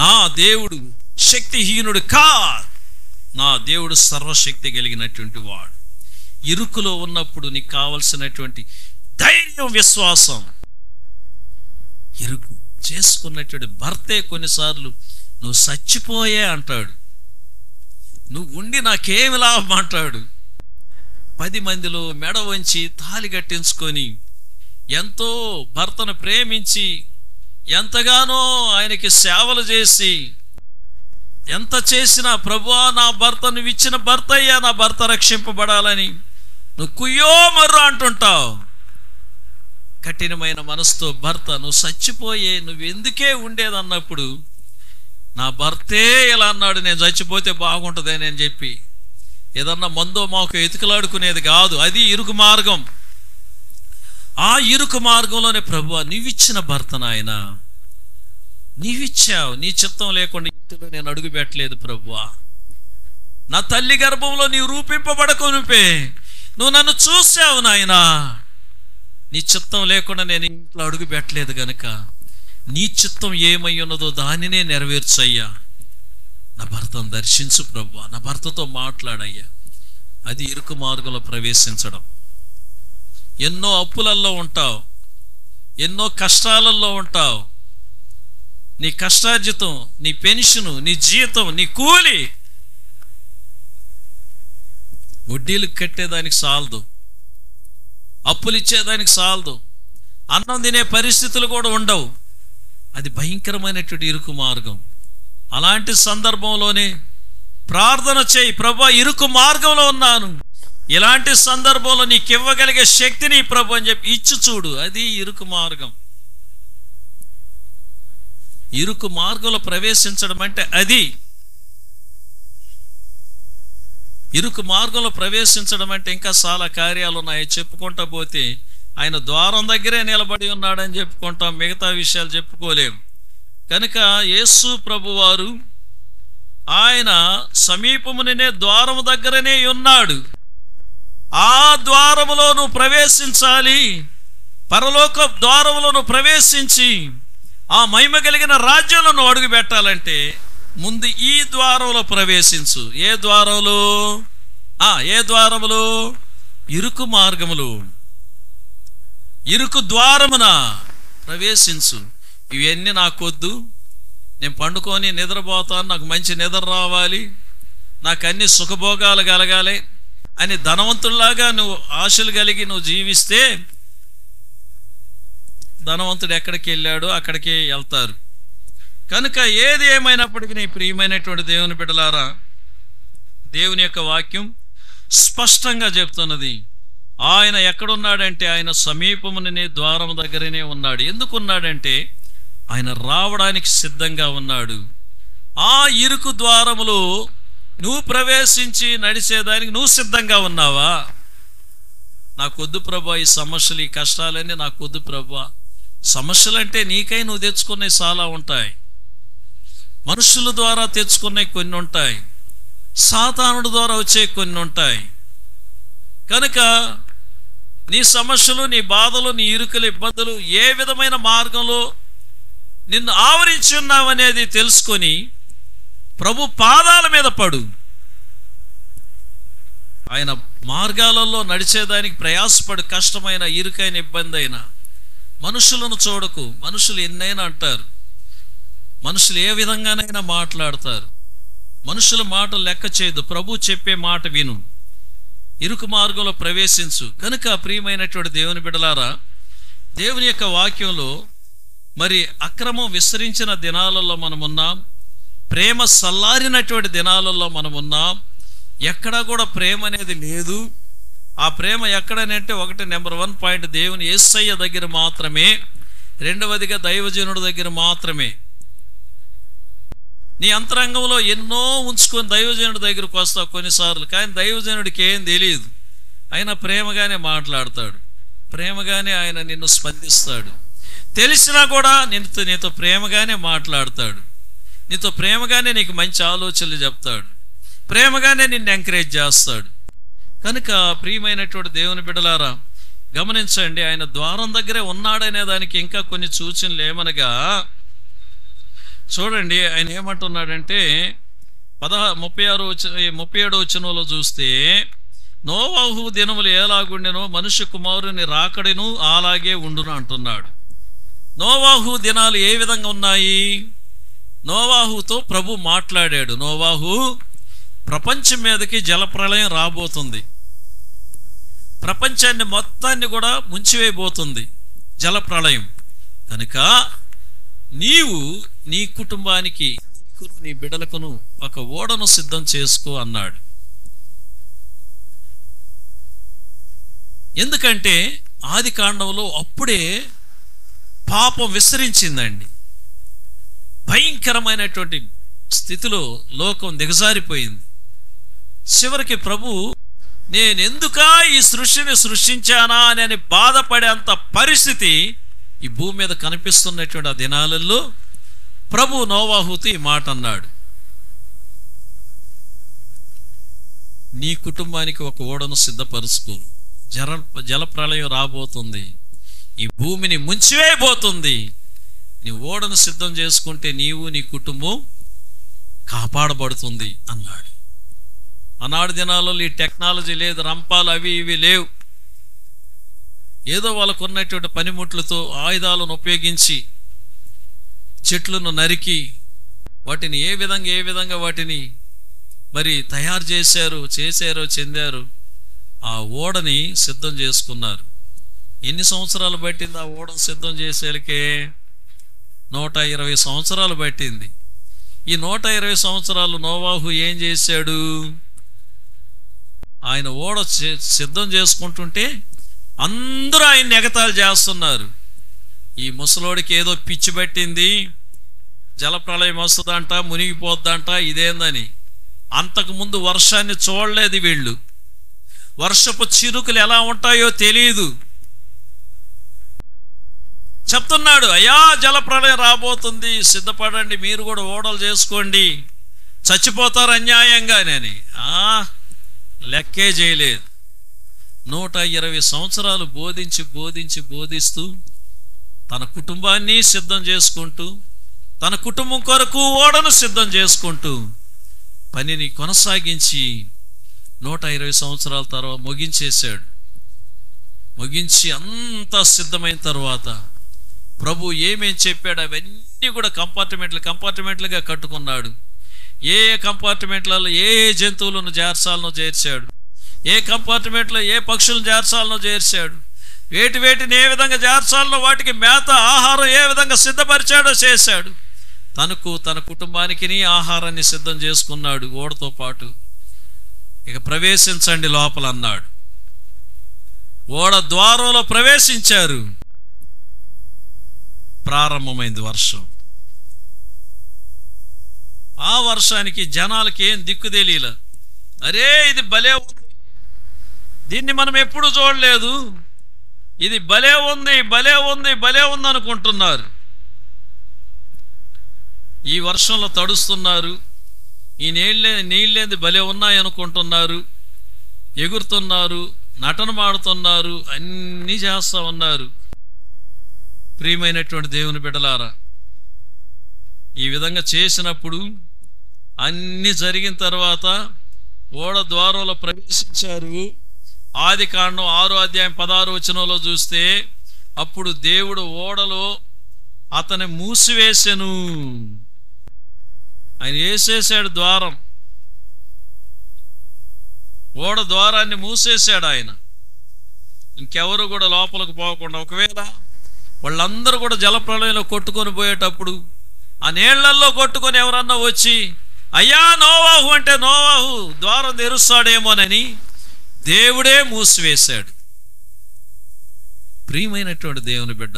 నా దేవుడు శక్తిహీనుడు కాదు, నా దేవుడు సర్వశక్తి కలిగినటువంటి వాడు. ఇరుకులో ఉన్నప్పుడు నీకు కావలసినటువంటి ధైర్యం, విశ్వాసం. ఇరుకు చేసుకున్నటువంటి భర్తే కొన్నిసార్లు నువ్వు చచ్చిపోయే అంటాడు, నువ్వు ఉండి నాకేమి లాభం అంటాడు. 10 మందిలో మెడ వంచి తాళి కట్టించుకొని ఎంతో భర్తను ప్రేమించి ఎంతగానో ఆయనకి సేవలు చేసి ఎంత చేసినా ప్రభువా నా భర్త, నువ్వు ఇచ్చిన భర్త అయ్యా, నా భర్త రక్షింపబడాలని నువ్వు కుయ్యో మర్రు అంటుంటావు. కఠినమైన మనసుతో భర్త నువ్వు చచ్చిపోయే, నువ్వు ఎందుకే ఉండేదన్నప్పుడు నా భర్తే ఇలా అన్నాడు, నేను చచ్చిపోతే బాగుంటుంది అని చెప్పి ఏదన్నా మందో మాకు ఎతుకులాడుకునేది కాదు. అది ఇరుకు మార్గం. ఆ ఇరుకు మార్గంలోనే ప్రభువా నీవిచ్చిన భర్త నాయన, నీవిచ్చావు, నీ చిత్తం లేకుండా ఇంటిలో నేను అడుగు పెట్టలేదు ప్రభువా. నా తల్లి గర్భంలో నీవు రూపింపబడకొనిపే నువ్వు నన్ను చూసావు నాయనా, నీ చిత్తం లేకుండా నేను ఇంట్లో అడుగు పెట్టలేదు గనుక నీ చిత్తం ఏమై ఉన్నదో దానినే నెరవేర్చయ్యా. నా భర్తను దర్శించు ప్రభువా, నా భర్తతో మాట్లాడయ్యా. అది ఇరుకు మార్గంలో ప్రవేశించడం. ఎన్నో అప్పులల్లో ఉంటావు, ఎన్నో కష్టాలలో ఉంటావు. నీ కష్టార్జితం, నీ పెన్షను, నీ జీతం, నీ కూలి వడ్డీలు కట్టేదానికి సాలదు, అప్పులు ఇచ్చేదానికి సాలదు, అన్నం తినే పరిస్థితులు కూడా ఉండవు. అది భయంకరమైనటువంటి ఇరుకు మార్గం. అలాంటి సందర్భంలోనే ప్రార్థన చేయి, ప్రభువా ఇరుకు మార్గంలో ఉన్నాను, ఇలాంటి సందర్భంలో నీకు ఇవ్వగలిగే శక్తిని ప్రభు అని చెప్పి ఇచ్చి చూడు. అది ఇరుకు మార్గం. ఇరుకు మార్గంలో ప్రవేశించడం అంటే అది. ఇరుకు మార్గంలో ప్రవేశించడం అంటే ఇంకా చాలా కార్యాలు ఉన్నాయి. చెప్పుకుంటా పోతే ఆయన ద్వారం దగ్గరే నిలబడి ఉన్నాడని చెప్పుకుంటాం, మిగతా విషయాలు చెప్పుకోలేం. కనుక యేసు ప్రభువారు ఆయన సమీపమునే ద్వారము దగ్గరనే ఉన్నాడు. ఆ ద్వారములో నువ్వు ప్రవేశించాలి. పరలోక ద్వారములో నువ్వు ప్రవేశించి ఆ మహిమ కలిగిన రాజ్యంలో నువ్వు అడుగు పెట్టాలంటే ముందు ఈ ద్వారంలో ప్రవేశించు. ఏ ద్వారంలో? ఏ ద్వారములో? ఇరుకు మార్గములు, ఇరుకు ద్వారమున ప్రవేశించు. ఇవన్నీ నాకొద్దు, నేను పండుకొని నిద్రపోతాను, నాకు మంచి నిద్ర రావాలి, నాకు అన్ని సుఖభోగాలు కలగాలి అని ధనవంతుల్లాగా నువ్వు ఆశలు కలిగి నువ్వు జీవిస్తే ధనవంతుడు ఎక్కడికి వెళ్ళాడో అక్కడికే వెళ్తారు. కనుక ఏది ఏమైనప్పటికీ నీ ప్రియమైనటువంటి దేవుని బిడ్డలారా, దేవుని యొక్క వాక్యం స్పష్టంగా చెప్తున్నది. ఆయన ఎక్కడున్నాడంటే ఆయన సమీపమునే ద్వారం దగ్గరనే ఉన్నాడు. ఎందుకున్నాడంటే ఆయన రావడానికి సిద్ధంగా ఉన్నాడు. ఆ ఇరుకు ద్వారములో నువ్వు ప్రవేశించి నడిచేదానికి నువ్వు సిద్ధంగా ఉన్నావా? నాకొద్దు ప్రభా ఈ సమస్యలు, ఈ కష్టాలన్నీ నాకొద్దు ప్రభా. సమస్యలంటే నీకై నువ్వు తెచ్చుకునే చాలా ఉంటాయి, మనుషుల ద్వారా తెచ్చుకునే కొన్ని ఉంటాయి, సాతానుడి ద్వారా వచ్చే కొన్ని ఉంటాయి. కనుక నీ సమస్యలు, నీ బాధలు, నీ ఇరుకులు, ఇబ్బందులు ఏ విధమైన మార్గంలో నిన్ను ఆవరించి ఉన్నావనేది తెలుసుకొని ప్రభు పాదాల మీద పడు. ఆయన మార్గాలలో నడిచేదానికి ప్రయాసపడు. కష్టమైన, ఇరుకైన, ఇబ్బంది అయినా మనుషులను చూడకు. మనుషులు ఎన్నైనా అంటారు, మనుషులు ఏ విధంగానైనా మాట్లాడతారు. మనుషుల మాటలు లెక్క చేయదు, ప్రభు చెప్పే మాట విను, ఇరుకు మార్గంలో ప్రవేశించు. కనుక ప్రియమైనటువంటి దేవుని బిడ్డలారా, దేవుని యొక్క వాక్యంలో మరి అక్రమం విస్తరించిన దినాలలో మనమున్నాం, ప్రేమ సల్లారినటువంటి దినాలలో మనమున్నాం. ఎక్కడా కూడా ప్రేమ అనేది లేదు. ఆ ప్రేమ ఎక్కడనంటే ఒకటి, నెంబర్ 1 పాయింట్ దేవుని యేసయ్య దగ్గర మాత్రమే, రెండవదిగా దైవజనుడి దగ్గర మాత్రమే. నీ అంతరంగంలో ఎన్నో ఉంచుకొని దైవజనుడి దగ్గరకు వస్తావు కొన్నిసార్లు, కానీ దైవజనుడికి ఏం తెలియదు. ఆయన ప్రేమగానే మాట్లాడతాడు, ప్రేమగానే ఆయన నిన్ను స్పందిస్తాడు. తెలిసినా కూడా నీతో ప్రేమగానే మాట్లాడతాడు, నీతో ప్రేమగానే నీకు మంచి ఆలోచనలు చెప్తాడు, ప్రేమగానే నిన్ను ఎంకరేజ్ చేస్తాడు. కనుక ప్రియమైనటువంటి దేవుని బిడ్డలారా గమనించండి, ఆయన ద్వారం దగ్గరే ఉన్నాడనే దానికి ఇంకా కొన్ని సూచనలు ఏమనగా చూడండి. ఆయన ఏమంటున్నాడంటే 37వ వచనంలో చూస్తే, నోవాహు దినములు ఎలాగుండెనో మనుష్య కుమారుని రాకడను అలాగే ఉండును అంటున్నాడు. నోవాహు దినాలు ఏ విధంగా ఉన్నాయి? నోవాహుతో ప్రభు మాట్లాడాడు. నోవాహు ప్రపంచం మీదకి జలప్రళయం రాబోతుంది, ప్రపంచాన్ని మొత్తాన్ని కూడా ముంచివేయబోతుంది జలప్రళయం. కనుక నీవు నీ కుటుంబానికి, నీకును నీ బిడ్డలకును ఒక ఓడను సిద్ధం చేసుకో అన్నాడు. ఎందుకంటే ఆది కాండంలో అప్పుడే పాపం విస్తరించిందండి. భయంకరమైనటువంటి స్థితిలో లోకం దిగజారిపోయింది. చివరికి ప్రభు నేనెందుకా ఈ సృష్టిని సృష్టించానా అని బాధపడేంత పరిస్థితి ఈ భూమి మీద కనిపిస్తున్నటువంటి ఆ దినాలలో ప్రభు నోవాహుతో ఈ మాట అన్నాడు, నీ కుటుంబానికి ఒక ఓడను సిద్ధపరుచుకో, జలప్రళయం రాబోతుంది, ఈ భూమిని ముంచివేయబోతుంది. నీ ఓడను సిద్ధం చేసుకుంటే నీవు నీ కుటుంబం కాపాడబడుతుంది అన్నాడు. ఆనాడు దినాలలో ఈ టెక్నాలజీ లేదు, రంపాలు అవి ఇవి లేవు. ఏదో వాళ్ళకు ఉన్నటువంటి పనిముట్లతో ఆయుధాలను ఉపయోగించి చెట్లను నరికి వాటిని ఏ విధంగా వాటిని మరి తయారు చేశారో చెందారు. ఆ ఓడని సిద్ధం చేసుకున్నారు. ఎన్ని సంవత్సరాలు పట్టింది ఆ ఓడను సిద్ధం చేసేలకే? 120 సంవత్సరాలు పట్టింది. ఈ 120 సంవత్సరాలు నోవాహు ఏం చేశాడు? ఆయన ఓడ సిద్ధం చేసుకుంటుంటే అందరూ ఆయన ఎగతాళి చేస్తున్నారు. ఈ ముసలోడికి ఏదో పిచ్చి పట్టింది, జలప్రళయం వస్తుందంట, మునిగిపోద్దంట, ఇదేందని. అంతకుముందు వర్షాన్ని చూడలేదు వీళ్ళు. వర్షపు చినుకులు ఎలా ఉంటాయో తెలియదు. చెప్తున్నాడు, అయ్యా జలప్రళయం రాబోతుంది, సిద్ధపడండి, మీరు కూడా ఓడలు చేసుకోండి, చచ్చిపోతారు అన్యాయంగానని. లెక్కే చేయలేదు. 120 సంవత్సరాలు బోధిస్తూ తన కుటుంబాన్ని సిద్ధం చేసుకుంటూ, తన కుటుంబం కొరకు ఓడను సిద్ధం చేసుకుంటూ పనిని కొనసాగించి 120 సంవత్సరాల తర్వాత ముగించేశాడు. ముగించి అంతా సిద్ధమైన తర్వాత ప్రభు ఏమేం చెప్పాడు అవన్నీ కూడా కంపార్ట్మెంట్లుగా కట్టుకున్నాడు. ఏ కంపార్ట్మెంట్లలో ఏ జంతువులను చేర్చాలనో చేర్చాడు, ఏ కంపార్ట్మెంట్లో ఏ పక్షులను చేర్చాలనో చేర్చాడు, వేటిని ఏ విధంగా చేర్చాలనో వాటికి మేత ఆహారం ఏ విధంగా సిద్ధపరిచాడో చేశాడు. తన కుటుంబానికి ఆహారాన్ని సిద్ధం చేసుకున్నాడు ఓడతో పాటు. ఇక ప్రవేశించండి లోపల అన్నాడు. ఓడ ద్వారంలో ప్రవేశించారు. ప్రారంభమైంది వర్షం. ఆ వర్షానికి జనాలకి ఏం దిక్కు తెలియలే. అరే ఇది భలే ఉంది, దీన్ని మనం ఎప్పుడు చూడలేదు, ఇది భలే ఉంది అనుకుంటున్నారు. ఈ వర్షంలో తడుస్తున్నారు, ఈ నీళ్ళేంది భలే ఉన్నాయి అనుకుంటున్నారు, ఎగురుతున్నారు, నటన మాడుతున్నారు, అన్నీ చేస్తూ ఉన్నారు. ప్రియమైనటువంటి దేవుని బిడ్డలారా, ఈ విధంగా చేసినప్పుడు అన్నీ జరిగిన తర్వాత ఓడ ద్వారంలో ప్రవేశించారు. ఆదికాండం 6:16 చూస్తే అప్పుడు దేవుడు ఓడలో అతని మూసివేసెను. ఆయన వేసేసాడు ద్వారం, ఓడ ద్వారాన్ని మూసేశాడు ఆయన. ఇంకెవరు కూడా లోపలికి పోకుండా, ఒకవేళ వాళ్ళందరూ కూడా జలప్రళయంలో కొట్టుకొని పోయేటప్పుడు ఆ నీళ్లల్లో కొట్టుకొని ఎవరన్నా వచ్చి అయ్యా నోవాహు అంటే నోవాహు ద్వారం తెరుస్తాడేమోనని దేవుడే మూసివేశాడు. ప్రియమైనటువంటి దేవుని బిడ్డ,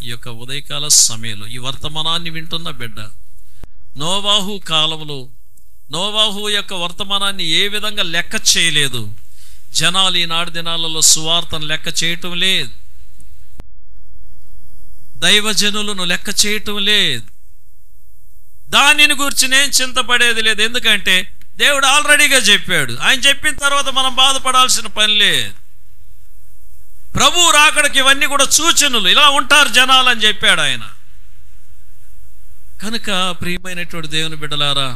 ఈ యొక్క ఉదయకాల సమయంలో ఈ వర్తమానాన్ని వింటున్న బిడ్డ, నోవాహు కాలంలో నోవాహు యొక్క వర్తమానాన్ని ఏ విధంగా లెక్క చేయలేదు. జనాలు ఈనాడు దినాలలో సువార్తను లెక్క చేయటం లేదు, దైవజనులను లెక్క చేయటం లేదు, దానిని గురించి నేను చింతపడేది లేదు. ఎందుకంటే దేవుడు ఆల్రెడీగా చెప్పాడు. ఆయన చెప్పిన తర్వాత మనం బాధపడాల్సిన పని లేదు. ప్రభు రాకడికి ఇవన్నీ కూడా సూచనలు, ఇలా ఉంటారు జనాలు అని చెప్పాడు ఆయన. కనుక ప్రియమైనటువంటి దేవుని బిడ్డలారా,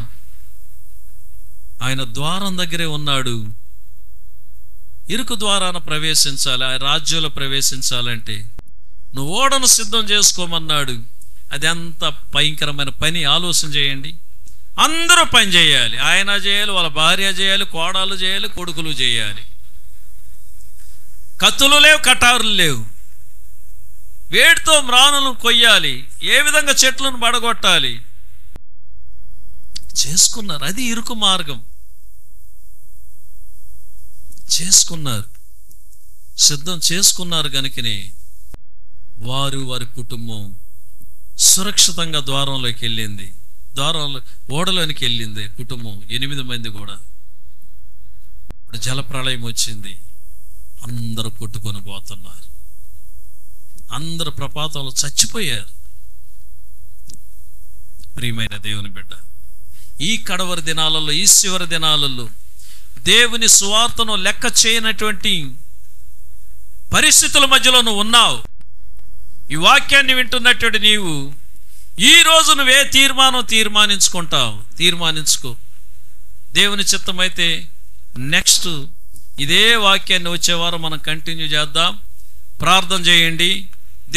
ఆయన ద్వారం దగ్గరే ఉన్నాడు. ఇరుకు ద్వారాన ప్రవేశించాలి, ఆ రాజ్యంలో ప్రవేశించాలంటే నువ్వు ఓడను సిద్ధం చేసుకోమన్నాడు. అది అంత భయంకరమైన పని. ఆలోచన చేయండి. అందరూ పని చేయాలి. ఆయన చేయాలి, వాళ్ళ భార్య చేయాలి, కోడలు చేయాలి, కొడుకులు చేయాలి. కత్తులు లేవు, కటారులు లేవు. వేడితో మ్రానులను కొయ్యాలి, ఏ విధంగా చెట్లను పడగొట్టాలి చేసుకున్నారు. అది ఇరుకు మార్గం. చేసుకున్నారు, సిద్ధం చేసుకున్నారు. కనుకనే వారి కుటుంబం సురక్షితంగా ద్వారంలోకి వెళ్ళింది. ఓడలోనికి వెళ్ళింది కుటుంబం 8 మంది కూడా. ఇప్పుడు జలప్రళయం వచ్చింది, అందరూ కొట్టుకొని పోతున్నారు, అందరు ప్రపాతంలో చచ్చిపోయారు. ప్రియమైన దేవుని బిడ్డ, ఈ కడవరి దినాలలో, ఈ చివరి దినాలలో దేవుని సువార్తను లెక్క చేయనటువంటి పరిస్థితుల మధ్యలో నువ్వు ఉన్నావు. ఈ వాక్యాన్ని వింటున్నటువంటి నీవు ఈరోజు నువ్వే తీర్మానించుకుంటావు, తీర్మానించుకో. దేవుని చిత్తమైతే నెక్స్ట్ ఇదే వాక్యాన్ని వచ్చేవారం మనం కంటిన్యూ చేద్దాం. ప్రార్థన చేయండి.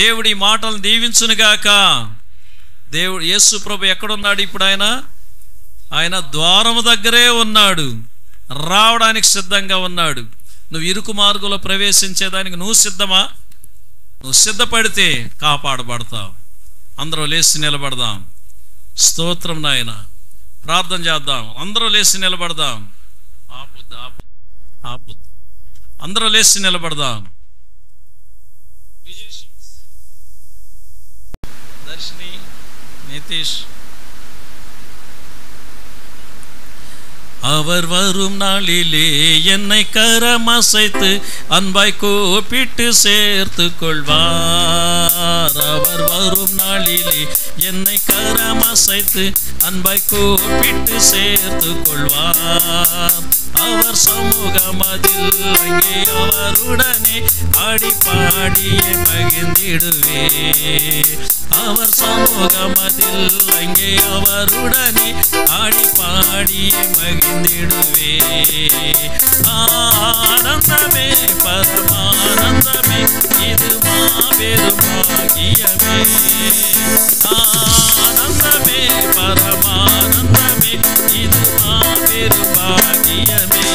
దేవుడి మాటలను దీవించునుగాక. దేవుడు యేసు ప్రభు ఎక్కడున్నాడు ఇప్పుడు? ఆయన ద్వారము దగ్గరే ఉన్నాడు, రావడానికి సిద్ధంగా ఉన్నాడు. నువ్వు ఇరుకు మార్గంలో ప్రవేశించేదానికి నువ్వు సిద్ధమా? నువ్వు సిద్ధపడితే కాపాడబడతావు. అందరూ లేచి నిలబడదాం. స్తోత్రం నాయన. ప్రార్థన చేద్దాం. అందరూ లేచి నిలబడదాం. అందరూ లేచి నిలబడదాం. దర్శిని, నితీష్. அவர் வரும் நாளிலே என்னை கரமசைத்து அன்பாய் கூப்பிட்டு சேர்த்து கொள்வார். அவர் வரும் நாளிலே என்னை கரமசைத்து அன்பாய் கூப்பிட்டு சேர்த்து கொள்வார். அவர் சமூகமதில் அங்கே அவருடனே ஆடி பாடியே மகிழ்ந்திடுவே. அவர் சமூகமதில் அங்கே அவருடனே ஆடி பாடியே மகிழ்ந்திடுவே. ஆனந்தமே பரமானந்தமே, இது மாபெரும் பாக்கியமே. ஆனந்தமே பரமானந்தமே, இது மாபெரும் பாக்கியமே.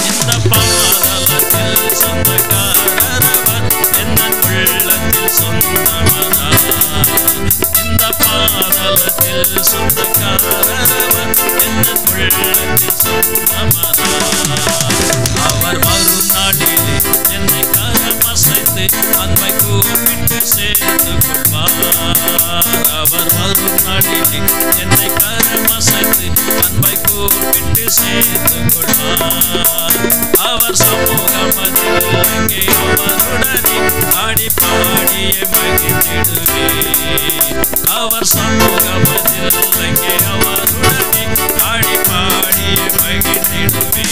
இந்த பாதலத்தில் சொந்தக்காரவர் என்ன உள்ளத்தில் சொந்தமனார். இந்த பாதலத்தில் சொந்தக்காரவர் என்ன உள்ளத்தில் சொந்தமனார். அவர் வரும் நாளிலே என்னை கரமசைத்து அன்பை கூப்பிட்டு சேர்த்து கொள்வார். அவர் வரும் நாளிலே என்னை கரமசைத்து அன்பை கூப்பிட்டு சேர்த்து கொள்வார். அவர் சமூகமதில் அங்கே அவருடனே ஆடி பாடியே மகிழ்ந்திடுவே. அவர் சமூகமதில் அங்கே அவருடனே ஆடி பாடியே மகிழ்ந்திடுவே.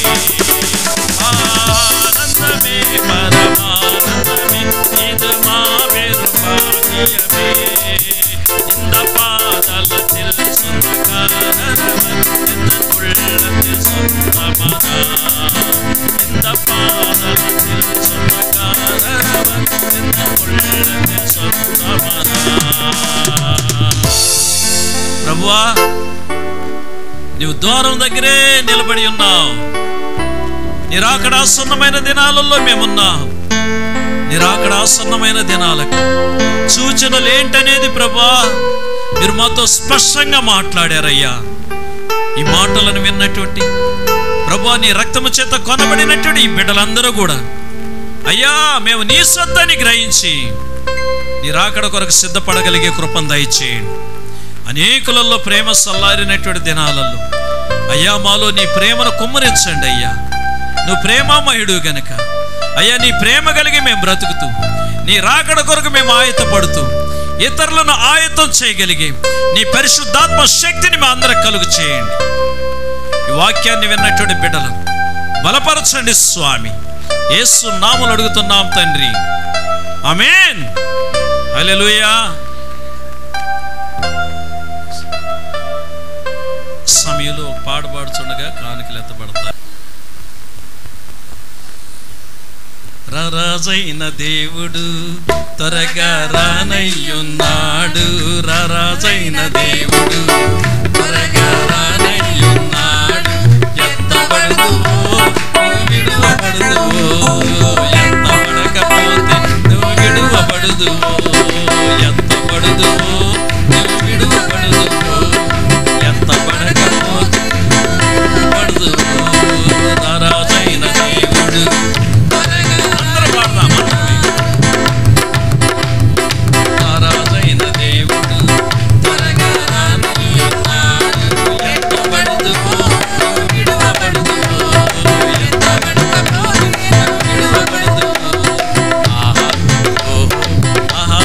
ஆனந்தமே பரமானந்தமே, இது மாபெரும் பாக்கியமே. இந்த பாதலத்தில் சொந்தக்காரவர் என்ன உள்ளத்தில் சொந்தமனார். இந்த பாதலத்தில் சொந்தக்காரவர் என்ன உள்ளத்தில் சொந்தమనార్. ప్రభువా, నీవు ద్వారం దగ్గరే నిలబడి ఉన్నావు. నిరాకడ ఆసన్నమైన దినాలలో మేమున్నాం. నిరాకడ ఆసన్నమైన దినాలకు సూచనలు ఏంటనేది ప్రభువా మీరు మాతో స్పష్టంగా మాట్లాడారయ్యా. ఈ మాటలను విన్నటువంటి ప్రభువా, నీ రక్తము చేత కొనబడినటువంటి ఈ బిడ్డలందరూ కూడా అయ్యా మేము నీ సొత్తని గ్రహించి నీ రాకడ కొరకు సిద్ధపడగలిగే కృపను దయచేయండి. అనేకులలో ప్రేమ సల్లారినటువంటి దినాలలో అయ్యా మాలో నీ ప్రేమను కుమ్మరించండి అయ్యా. నువ్వు ప్రేమామయుడు గనక అయ్యా నీ ప్రేమ కలిగి మేము బ్రతుకుతూ నీ రాకడ కొరకు మేము ఆయత్తపడుతూ ఇతరులను ఆయత్తం చేయగలిగే నీ పరిశుద్ధాత్మ శక్తిని మా అందరికి కలుగు చేయండి. ఈ వాక్యాన్ని విన్నటువంటి బిడ్డలను బలపరచండి స్వామి. యేసు నామములో అడుగుతున్నాం తండ్రి, ఆమేన్. హల్లెలూయా. సమయంలో ఒక పాట పాడుచుండగా కానుకలు ఎత్తబడతాయి. రారాజైన దేవుడు త్వరగా రానయ్యున్నాడు. రారాజైన దేవుడు త్వరగా రానయ్యున్నాడు. ఎత్తబడుదువో నువ్వు విడువబడుదువో, ఎత్తబడకపోతే నువ్వు విడువబడుదువో. ఎత్తబడుదువో నువ్వు విడువబడుదువో, ఎత్తబడకపోతే పడుదువో. రారాజైన దేవుడు ఆహా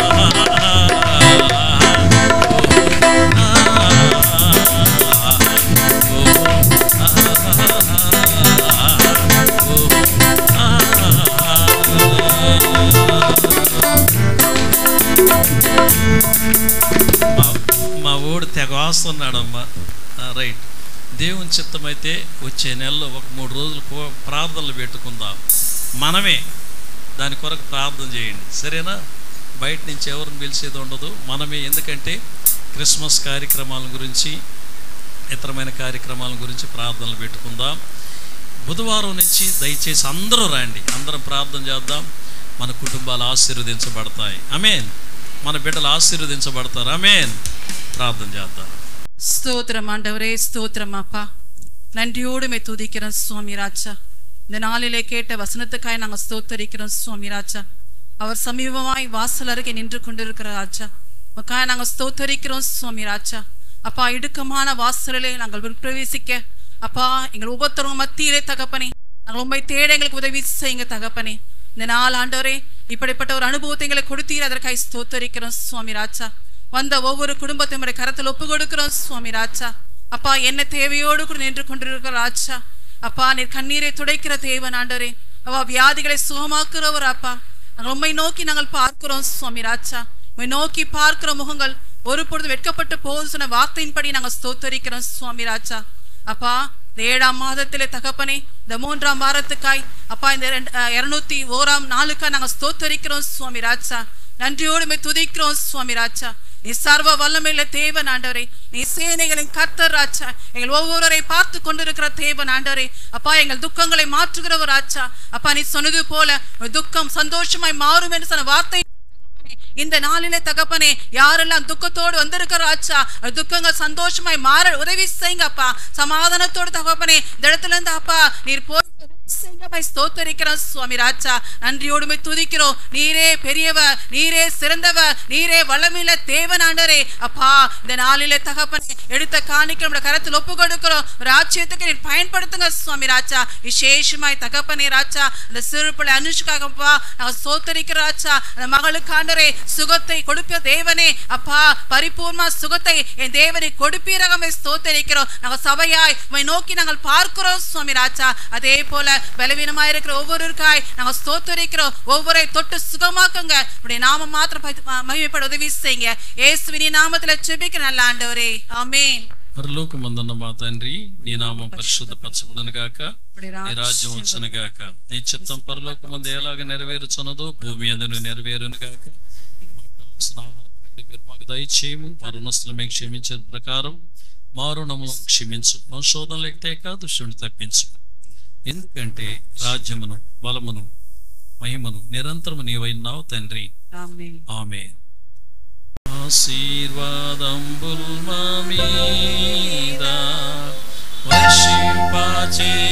మా ఓడు తెగ వాస్తున్నాడమ్మా. రైట్. దేవుని చిత్తమైతే వచ్చే నెలలో ఒక 3 రోజులు ప్రార్థనలు పెట్టుకుందాం. మనమే దాని కొరకు ప్రార్థన చేయండి, సరేనా? బయట నుంచి ఎవరిని పిలిచేది ఉండదు, మనమే. ఎందుకంటే క్రిస్మస్ కార్యక్రమాల గురించి, ఇతరమైన కార్యక్రమాల గురించి ప్రార్థనలు పెట్టుకుందాం. బుధవారం నుంచి దయచేసి అందరూ రండి, అందరం ప్రార్థన చేద్దాం. మన కుటుంబాలు ఆశీర్వదించబడతాయి. ఆమేన్. మన బిడ్డలు ఆశీర్వదించబడతారు. ఆమేన్. ప్రార్థన చేద్దాం. ஸ்தோத்திரம் ஆண்டவரே, ஸ்தோத்திரம் அப்பா. நன்றியோடு மே துதிக்கிறோம் சுவாமி ராஜா. இந்த நாளிலே கேட்ட வசனத்துக்காய் நாங்கள் ஸ்தோத்தரிக்கிறோம் சுவாமி ராஜா. அவர் சமீபமாய் வாசல் அருகே நின்று கொண்டிருக்கிற ராஜா, உக்காய் நாங்கள் ஸ்தோத்தரிக்கிறோம் சுவாமி ராஜா. அப்பா, இடுக்கமான வாசலிலே நாங்கள் பிரவேசிக்க அப்பா, எங்கள் ஒவ்வொருத்தரும் மத்தியிலே தகப்பனே, நாங்கள் உண்மை தேட எங்களுக்கு உதவி செய்யுங்க தகப்பனே. இந்த நாள் ஆண்டவரே, இப்படிப்பட்ட ஒரு அனுபவத்தை எங்களுக்கு கொடுத்தீர், அதற்காக ஸ்தோத்தரிக்கிறோம் சுவாமி ராஜா. வந்த ஒவ்வொரு குடும்பத்தையும் கரத்தில் ஒப்பு கொடுக்கிறோம் சுவாமி ராஜா. அப்பா, என்ன தேவையோடு கூட நின்று கொண்டிருக்கிற ராஜா, அப்பா நீர் கண்ணீரை துடைக்கிற தேவன் ஆண்டவரே. அப்பா, வியாதிகளை சுகமாக்குறவர் அப்பா, நாங்கள் உண்மை நோக்கி நாங்கள் பார்க்கிறோம் சுவாமி ராஜா. உண்மை நோக்கி பார்க்கிற முகங்கள் ஒரு பொழுது வெட்கப்பட்டு போது சொன்ன வார்த்தையின்படி நாங்கள் ஸ்தோத்தரிக்கிறோம் சுவாமி ராஜா. அப்பா, இந்த 7ஆம் மாதத்திலே தகப்பனே, இந்த 3ஆம் வாரத்துக்காய் அப்பா, இந்த 201ஆம் நாளுக்காய் நாங்கள் ஸ்தோத்தரிக்கிறோம் சுவாமி ராஜா. நன்றியோடு துதிக்கிறோம் சுவாமி ராஜா. நீ சர்வ வல்லமையுள்ள தேவன் ஆண்டவரே, நீ சேனைகளின் கர்த்தர் ராஜா. எங்கள் ஒவ்வொருவரை பார்த்து கொண்டிருக்கிற தேவன் ஆண்டவரே. அப்பா, எங்கள் துக்கங்களை மாற்றுகிறவர் ராஜா. அப்பா, நீ சொன்னது போல துக்கம் சந்தோஷமாய் மாறும் என்று சொன்ன வார்த்தை இந்த நாளிலே தகப்பனே, யாரெல்லாம் துக்கத்தோடு வந்திருக்கிற ராஜா, துக்கங்கள் சந்தோஷமாய் மாற உதவி செய்யுங்க அப்பா. சமாதானத்தோடு தகப்பனே, இந்த இடத்துல இருந்து அப்பா நீர் போய் ஸ்தோத்தரிக்கிறோம் சுவாமி ராஜா. நன்றியோடு துதிக்கிறோம். நீரே பெரியவர், நீரே சிறந்தவர், நீரே வல்லமையுள்ள தேவன் ஆண்டவரே. அப்பா, இந்த நாளிலே தகப்பனே எடுத்த காணிக்கை நம்முடைய கரத்தில் ஒப்பு கொடுக்கிறோம். ராஜ்யத்துக்கு நீர் பயன்படுத்துங்க சுவாமி ராஜா. விசேஷமாய் தகப்பனே ராஜா, அந்த சிறு பிள்ளை அனுஷ்காகப்பா நாங்கள் ஸ்தோத்தரிக்கிற ராஜா. அந்த மகளுக்கு ஆண்டவரே சுகத்தை கொடுப்ப தேவனே. அப்பா, பரிபூர்ண சுகத்தை என் தேவனை கொடுப்பீரகமே ஸ்தோத்தரிக்கிறோம். நாங்கள் சபையாய் உம்மை நோக்கி நாங்கள் பார்க்கிறோம் சுவாமி ராஜா. அதே போல பலவீனமாய் இருக்கிற ஒவ்வொருவருக்காய் நாங்கள் ஸ்தோத்தரிக்கிறோம். ஒவ்வொரு தொட்டு சுகமாக்குங்க. உடைய நாமம் மாத்திரம் மகிமைப்பட உதவி செய்யுங்க. இயேசுவின் நாமத்தில் ஜெபிக்கிற நல்ல ஆண்டவரே, ஆமென். పరలోకమందున్న మా తండ్రి, నీ నామం పరిశుద్ధపరచబడును గాక, నీ రాజ్యం వచ్చును గాక, నీ చిత్తం పరలోకమందు ఎలాగ నెరవేరుచున్నదో భూమి అందును నెరవేరును గాక. మాకు దయచేయము, మా రుణస్తులు మేము క్షమించిన ప్రకారం మా రుణములను క్షమించు, మా శోధనలకు తేక దుష్టుని తప్పించు. ఎందుకంటే రాజ్యమును, బలమును, మహిమను నిరంతరము నీవైనావు తండ్రి. ఆమేన్. ఆశీర్వాదంబుల్ మా మీద వర్షింపచేయుమీశా,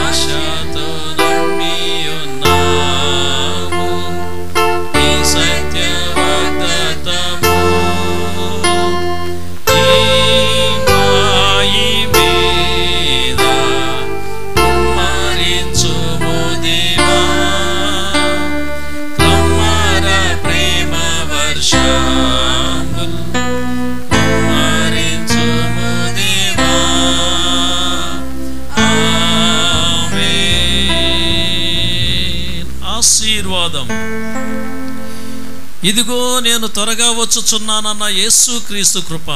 ఆశతో నమ్మియున్నాము ఈ సత్య వాగ్దానము. ఈ మాయి మీద కుమ్మరించుము దేవా, కమ్మర ప్రేమ వర్షములు కుమ్మరించుము దేవా. ఆమేన్. ఆశీర్వాదం. ఇదిగో నేను త్వరగా వచ్చుచున్నానన్న యేసుక్రీస్తు కృప,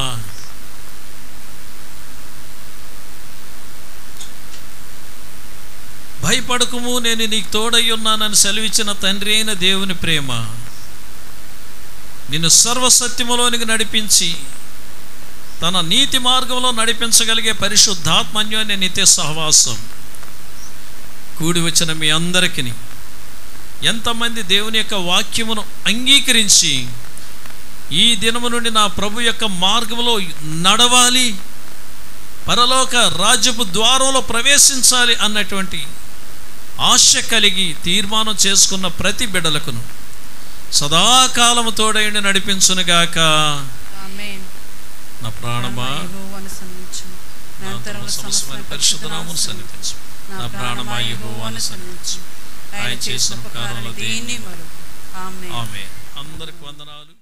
భయపడకుము నేను నీకు తోడై ఉన్నానని సెలవిచ్చిన తండ్రి అయిన దేవుని ప్రేమ, నిన్ను సర్వసత్యములోనికి నడిపించి తన నీతి మార్గంలో నడిపించగలిగే పరిశుద్ధాత్మన్యోన్య నిత్య సహవాసం కూడి వచ్చిన మీ అందరికీ, ఎంతమంది దేవుని యొక్క వాక్యమును అంగీకరించి ఈ దినము నుండి నా ప్రభు యొక్క మార్గంలో నడవాలి, పరలోక రాజ్యపు ద్వారంలో ప్రవేశించాలి అన్నటువంటి ఆశ కలిగి తీర్మానం చేసుకున్న ప్రతి బిడ్డలకును సదాకాలము తోడైండి నడిపించునుగాక. నా ప్రాణమా పరిశుద్ధ నామమును సన్నిధించు. నా ప్రాణమా యెహోవాను సన్నిధించు. ఆయన చేసిన ఉపకారములు దేన్ని. ఆమేన్. అందరికి వందనాలు.